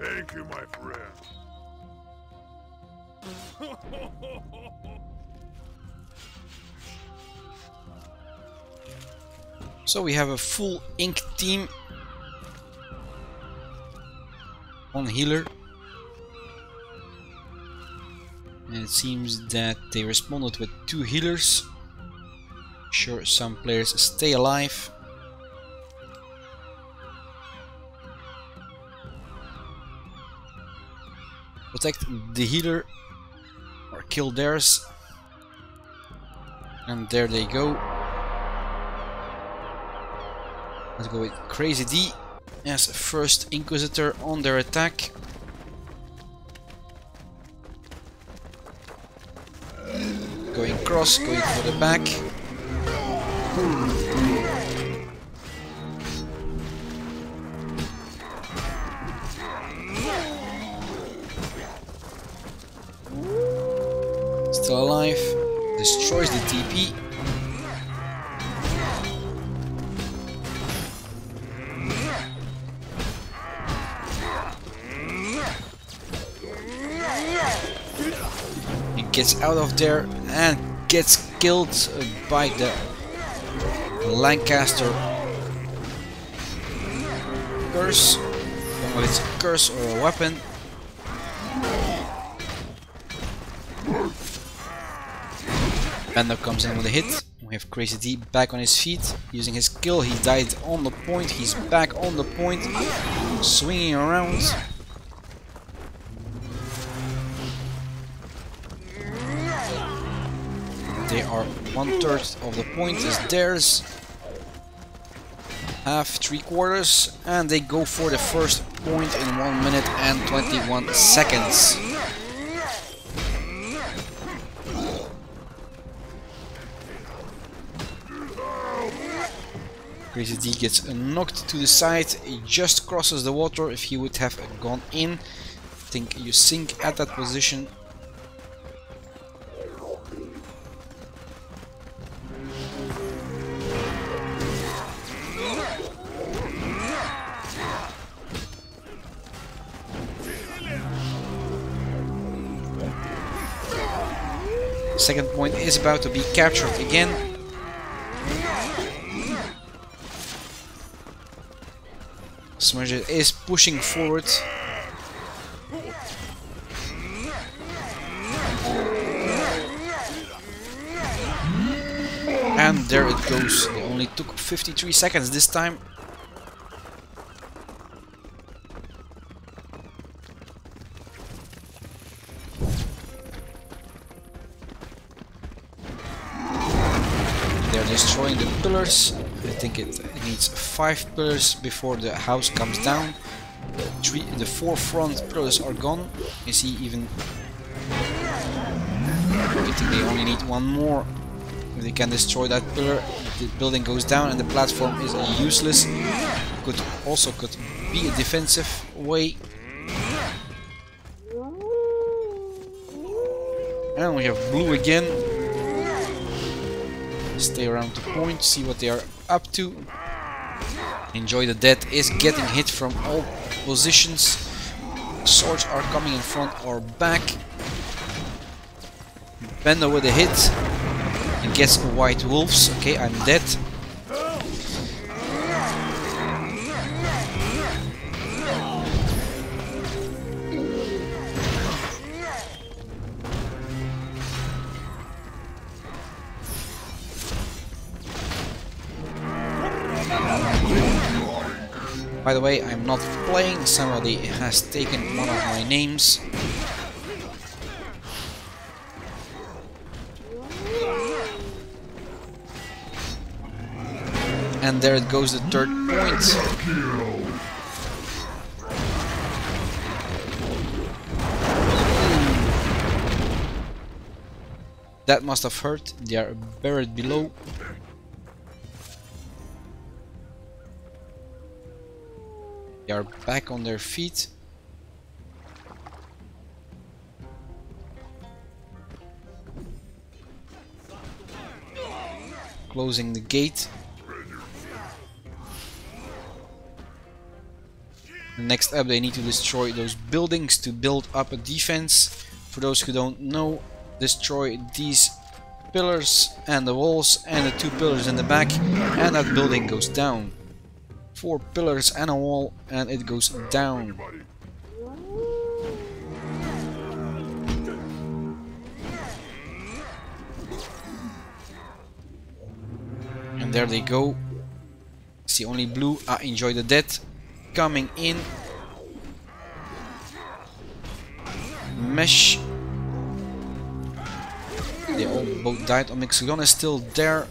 Thank you, my friend. So we have a full ink team. One healer. And it seems that they responded with 2 healers. Sure, some players stay alive. Protect the healer or kill theirs. And there they go. Let's go with Crazy D as first Inquisitor on their attack. Going cross, going for the back. Still alive. Destroys the TP. He gets out of there and gets killed by the Lancaster curse. I don't know if it's a curse or a weapon. Panda comes in with a hit. We have Crazy D back on his feet, using his skill. He died on the point. He's back on the point, swinging around. They are 1/3 of the point is theirs. Half, 3/4, and they go for the first point in 1 minute and 21 seconds. Crazy D gets knocked to the side. He just crosses the water. If he would have gone in, I think you sink at that position. Second point is about to be captured again. Smudger is pushing forward. And there it goes. It only took 53 seconds this time. They're destroying the pillars. I think it needs 5 pillars before the house comes down. The 4 front pillars are gone. You see, even I think they only need 1 more. If they can destroy that pillar, the building goes down and the platform is useless. Could be a defensive way. And we have blue again. Stay around the point, see what they are up to. Enjoy the Death is getting hit from all positions. Swords are coming in front or back. Bender with a hit. And gets white wolves. Okay, I'm dead. By the way, I'm not playing, somebody has taken one of my names. And there it goes, the 3rd point. That must have hurt, they are buried below. They are back on their feet. Closing the gate. Next up, they need to destroy those buildings to build up a defense. For those who don't know, destroy these pillars and the walls and the 2 pillars in the back, and that building goes down. 4 pillars and a wall, and it goes down. And there they go. See only blue. Enjoy the dead. Coming in. Mesh. They all both died. Omixagon is still there.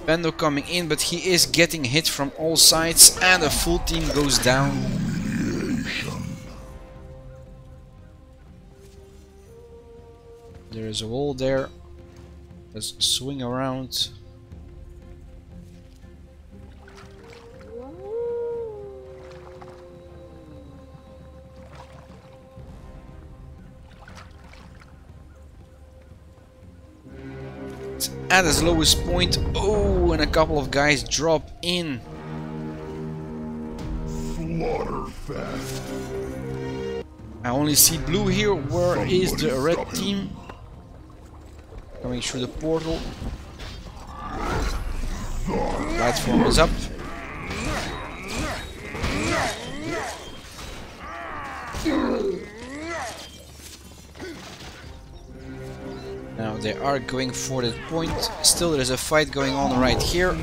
Bendo coming in, but he is getting hit from all sides, and the full team goes down. There is a wall there. Let's swing around. At its lowest point. Oh, and a couple of guys drop in. Slaughterfest. I only see blue here. Where is the red team? Coming through the portal. Platform is up. Now they are going for that point. Still there is a fight going on right here.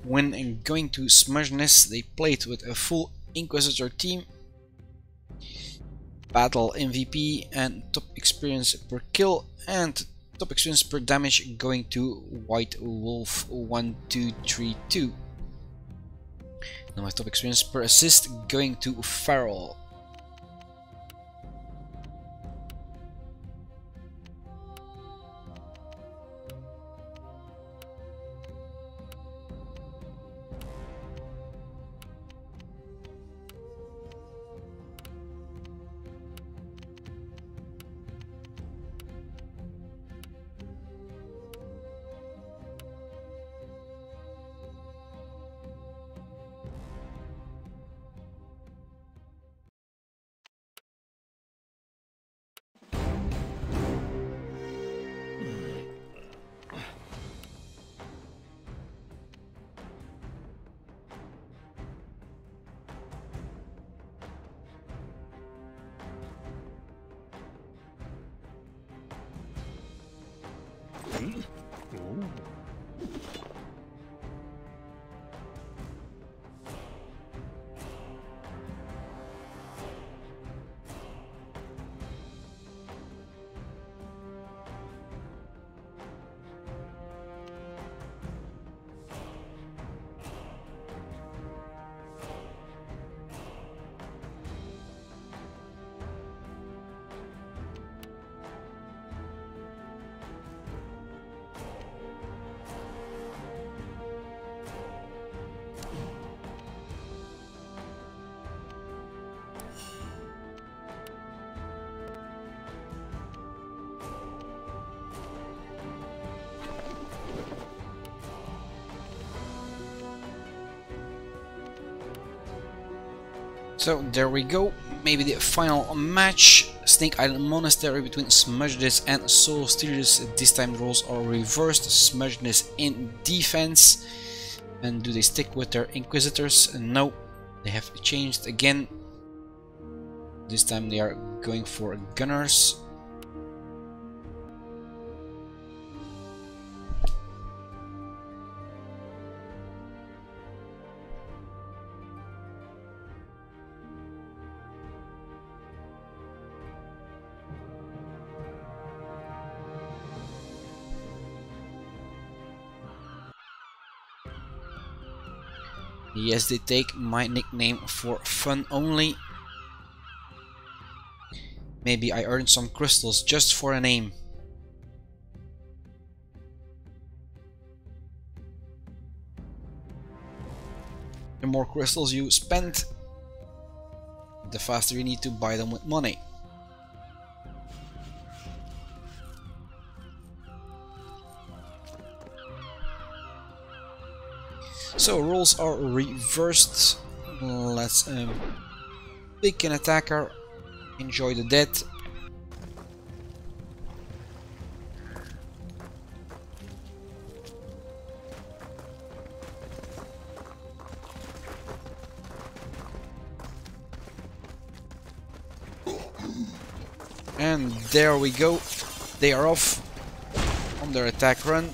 When going to Smugness, they played with a full Inquisitor team. Battle MVP and top experience per kill and top experience per damage going to White Wolf 1232. Now my top experience per assist going to Farrell. So there we go, maybe the final match. Snake Island Monastery between Smugness and Soul Stealers. This time the roles are reversed. Smugness in defense. And do they stick with their Inquisitors? No, they have changed again. This time they are going for Gunners. Yes, they take my nickname for fun only. Maybe I earned some crystals just for a name. The more crystals you spend, the faster you need to buy them with money. So roles are reversed. Let's pick an attacker. Enjoy the death. And there we go. They are off on their attack run.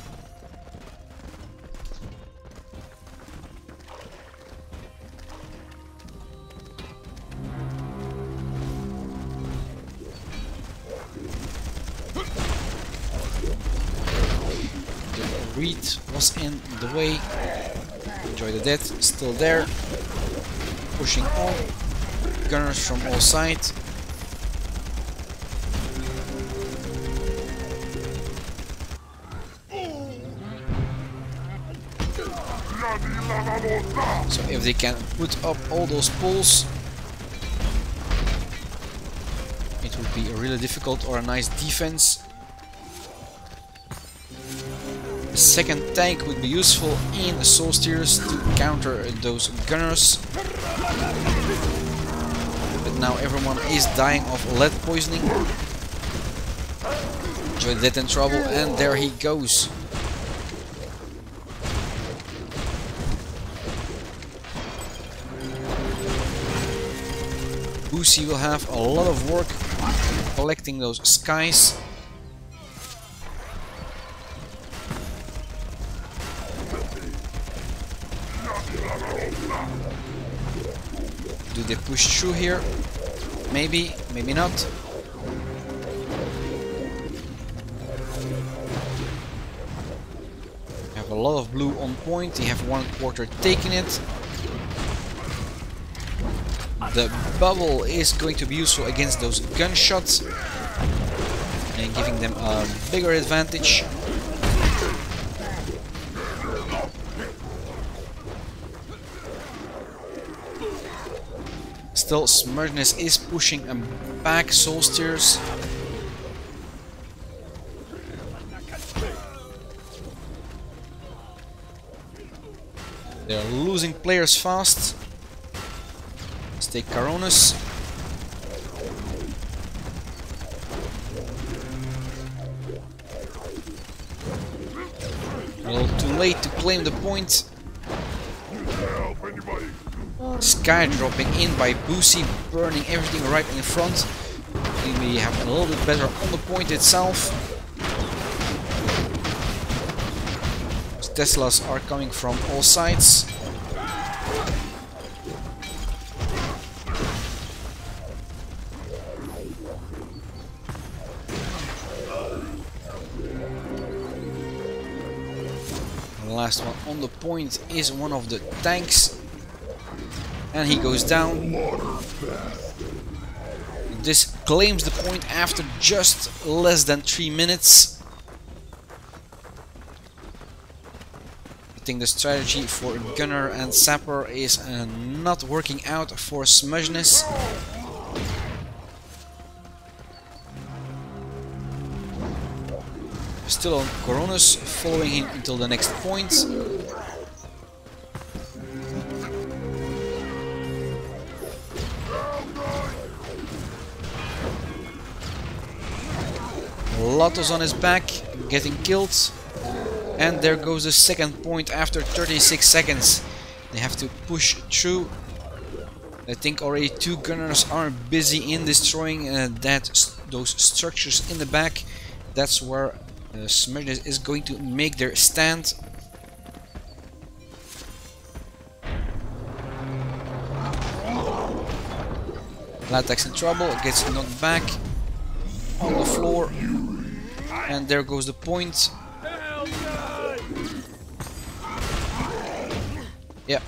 Reed was in the way. Enjoy the death, still there. Pushing on. Gunners from all sides. So if they can put up all those poles, it would be really difficult, or a nice defense. A second tank would be useful in the soul steers to counter those gunners. But now everyone is dying of lead poisoning. Enjoy Death and Trouble, and there he goes. Boosie will have a lot of work collecting those skies. Do they push through here? Maybe, maybe not. Have a lot of blue on point. They have 1/4 taken it. The bubble is going to be useful against those gunshots and giving them a bigger advantage. Still, Smugness is pushing them back, soul steers. They're losing players fast. Let's take Caronus. A little too late to claim the point. Sky dropping in by Boosie, burning everything right in front. Maybe have a little bit better on the point itself. Teslas are coming from all sides. The last one on the point is one of the tanks. And he goes down. This claims the point after just less than 3 minutes. I think the strategy for Gunner and Sapper is not working out for Smugness. Still on Caronus, following him until the next point. Lotto's on his back, getting killed. And there goes the second point after 36 seconds. They have to push through. I think already 2 gunners are busy in destroying those structures in the back. That's where Smugness is going to make their stand. Latex in trouble, gets knocked back on the floor. And there goes the point. Yeah.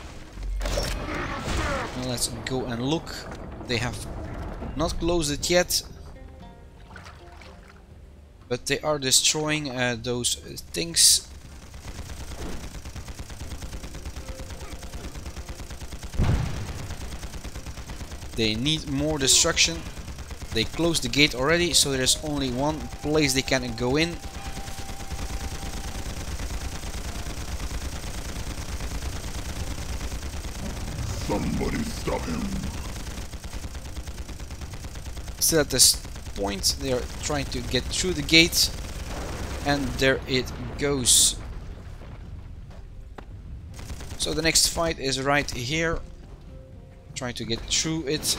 Now let's go and look. They have not closed it yet, but they are destroying those things. They need more destruction. They closed the gate already, so there's only one place they can go in. Somebody stop him. Still at this point, they are trying to get through the gate, and there it goes. So the next fight is right here. Trying to get through it.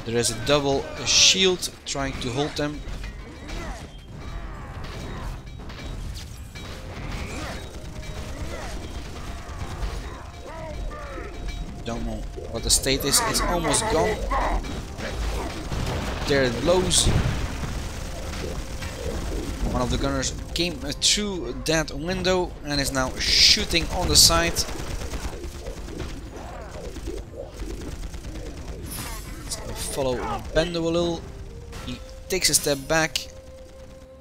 There is a double shield trying to hold them. Don't know what the state is. It's almost gone. There it blows. One of the gunners came through that window and is now shooting on the side. Follow Bendo a little. He takes a step back.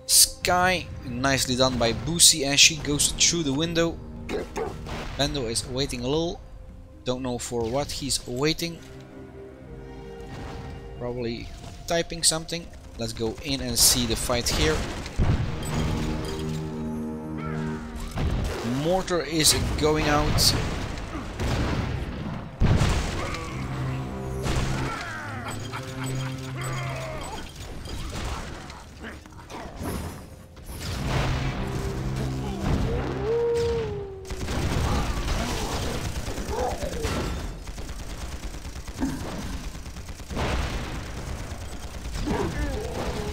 Sky, nicely done by Boosie as she goes through the window. Bendo is waiting a little. Don't know for what he's waiting. Probably typing something. Let's go in and see the fight here. Mortar is going out.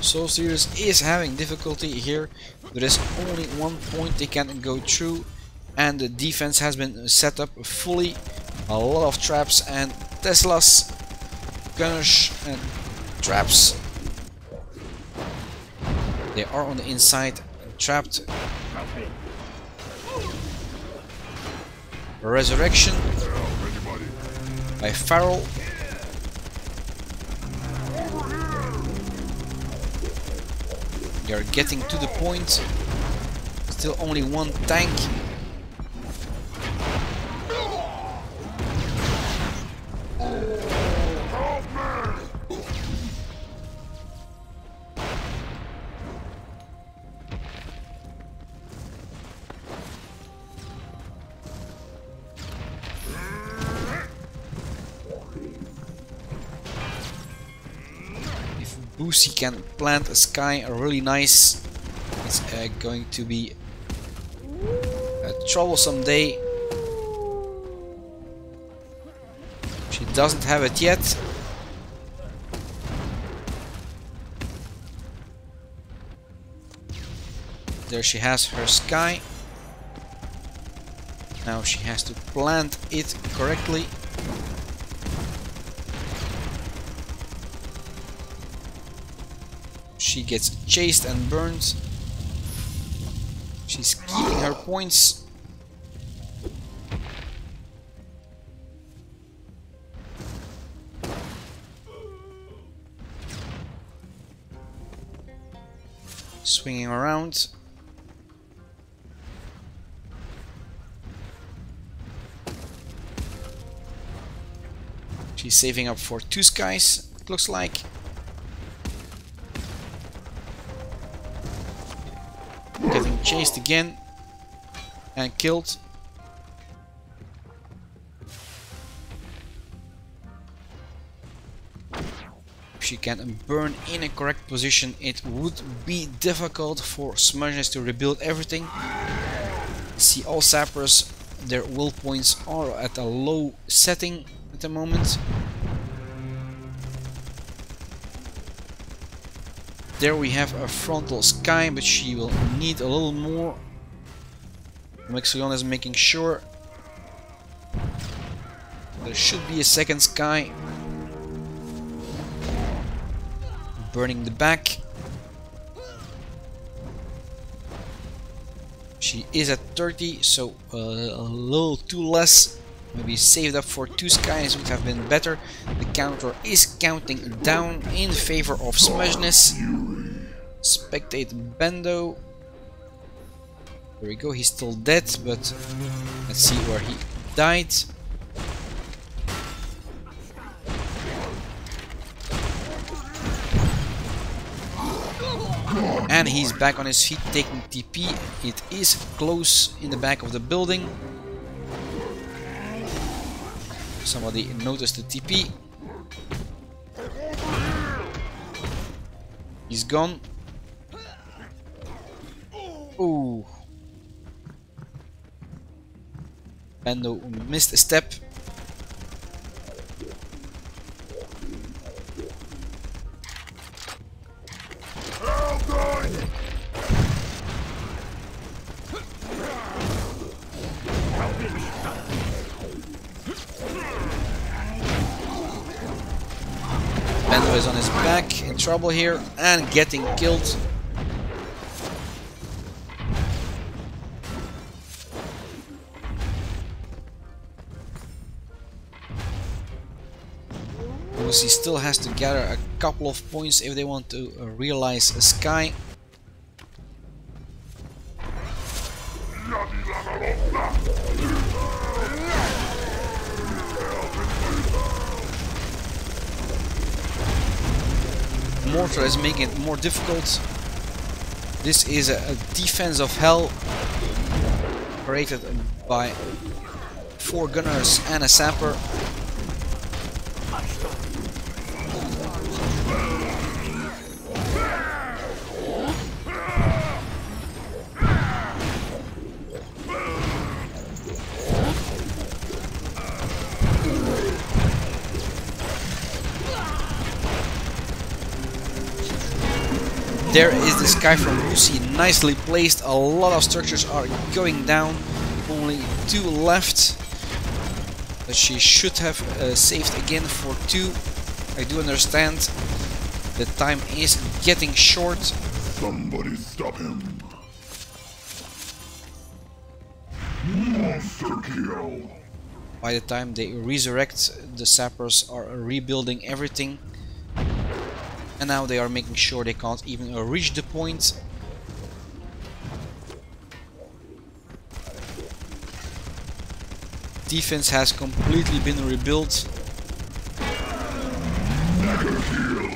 Soul Series is having difficulty here. There is only one point they can go through, and the defense has been set up fully. A lot of traps and Teslas, gunners and traps. They are on the inside, trapped. Resurrection by Farrell. They are getting to the point. Still only one tank. Boosie can plant a Sky really nice. It's going to be a troublesome day. She doesn't have it yet. There she has her Sky. Now she has to plant it correctly. She gets chased and burned. She's keeping her points. Swinging around. She's saving up for 2 Skies, it looks like. Getting chased again and killed. If she can burn in a correct position, it would be difficult for Smudges to rebuild everything. See, all sappers, their will points are at a low setting at the moment. There we have a frontal Sky, but she will need a little more. Mexion is making sure there should be a second Sky. Burning the back. She is at 30, so a little too less. Maybe saved up for 2 skies would have been better. The counter is counting down in favor of Smugness. Spectate Bendo. There we go, he's still dead, but let's see where he died. And he's back on his feet taking TP. It is close in the back of the building. Somebody noticed the TP. He's gone. Ooh. Bendo missed a step. Bendo is on his back, in trouble here, and getting killed. He still has to gather a couple of points if they want to realize a sky. Mortar is making it more difficult. This is a defense of hell, operated by 4 gunners and a sapper. There is this guy from Lucy, nicely placed. A lot of structures are going down. Only 2 left. But she should have saved again for 2. I do understand. The time is getting short. Somebody stop him. Monster kill. By the time they resurrect, the sappers are rebuilding everything. And now they are making sure they can't even reach the point. Defense has completely been rebuilt. Mega kill.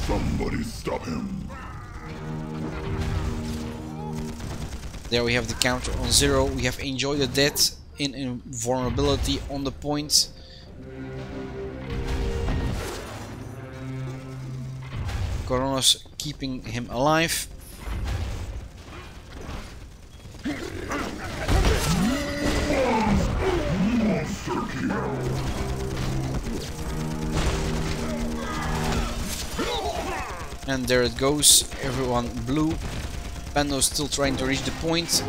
Somebody stop him. There we have the counter on 0. We have enjoyed the death in invulnerability on the point. Corona's keeping him alive. And there it goes, everyone blue. Bendo's still trying to reach the point.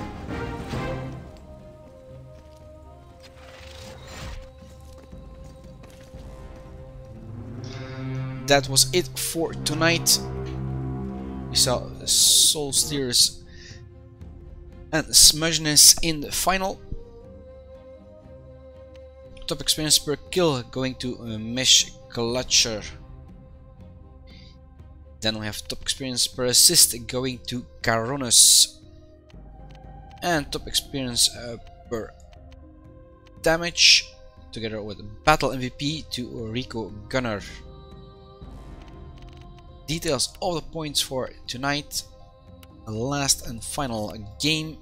That was it for tonight. We saw Soul Steers and Smugness in the final. Top experience per kill going to Mesh Clutcher. Then we have top experience per assist going to Caronus. And top experience per damage together with Battle MVP to Rico Gunner. Details of the points for tonight. Last and final game.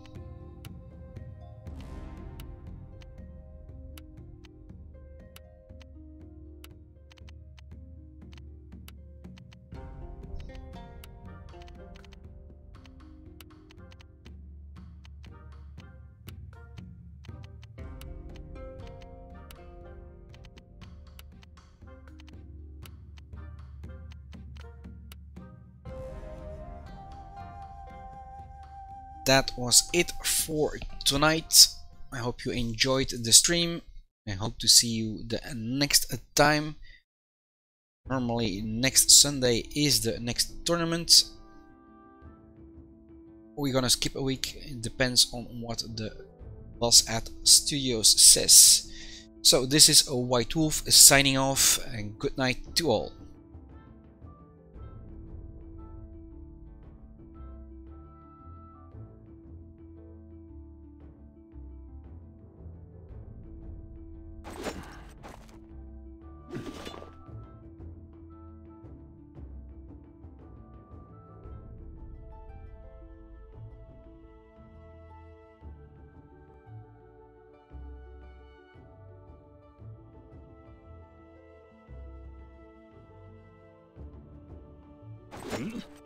That was it for tonight. I hope you enjoyed the stream. I hope to see you the next time. Normally next Sunday is the next tournament. We're gonna skip a week, it depends on what the boss at Studios says. So this is a White Wolf signing off, and good night to all. Hmm?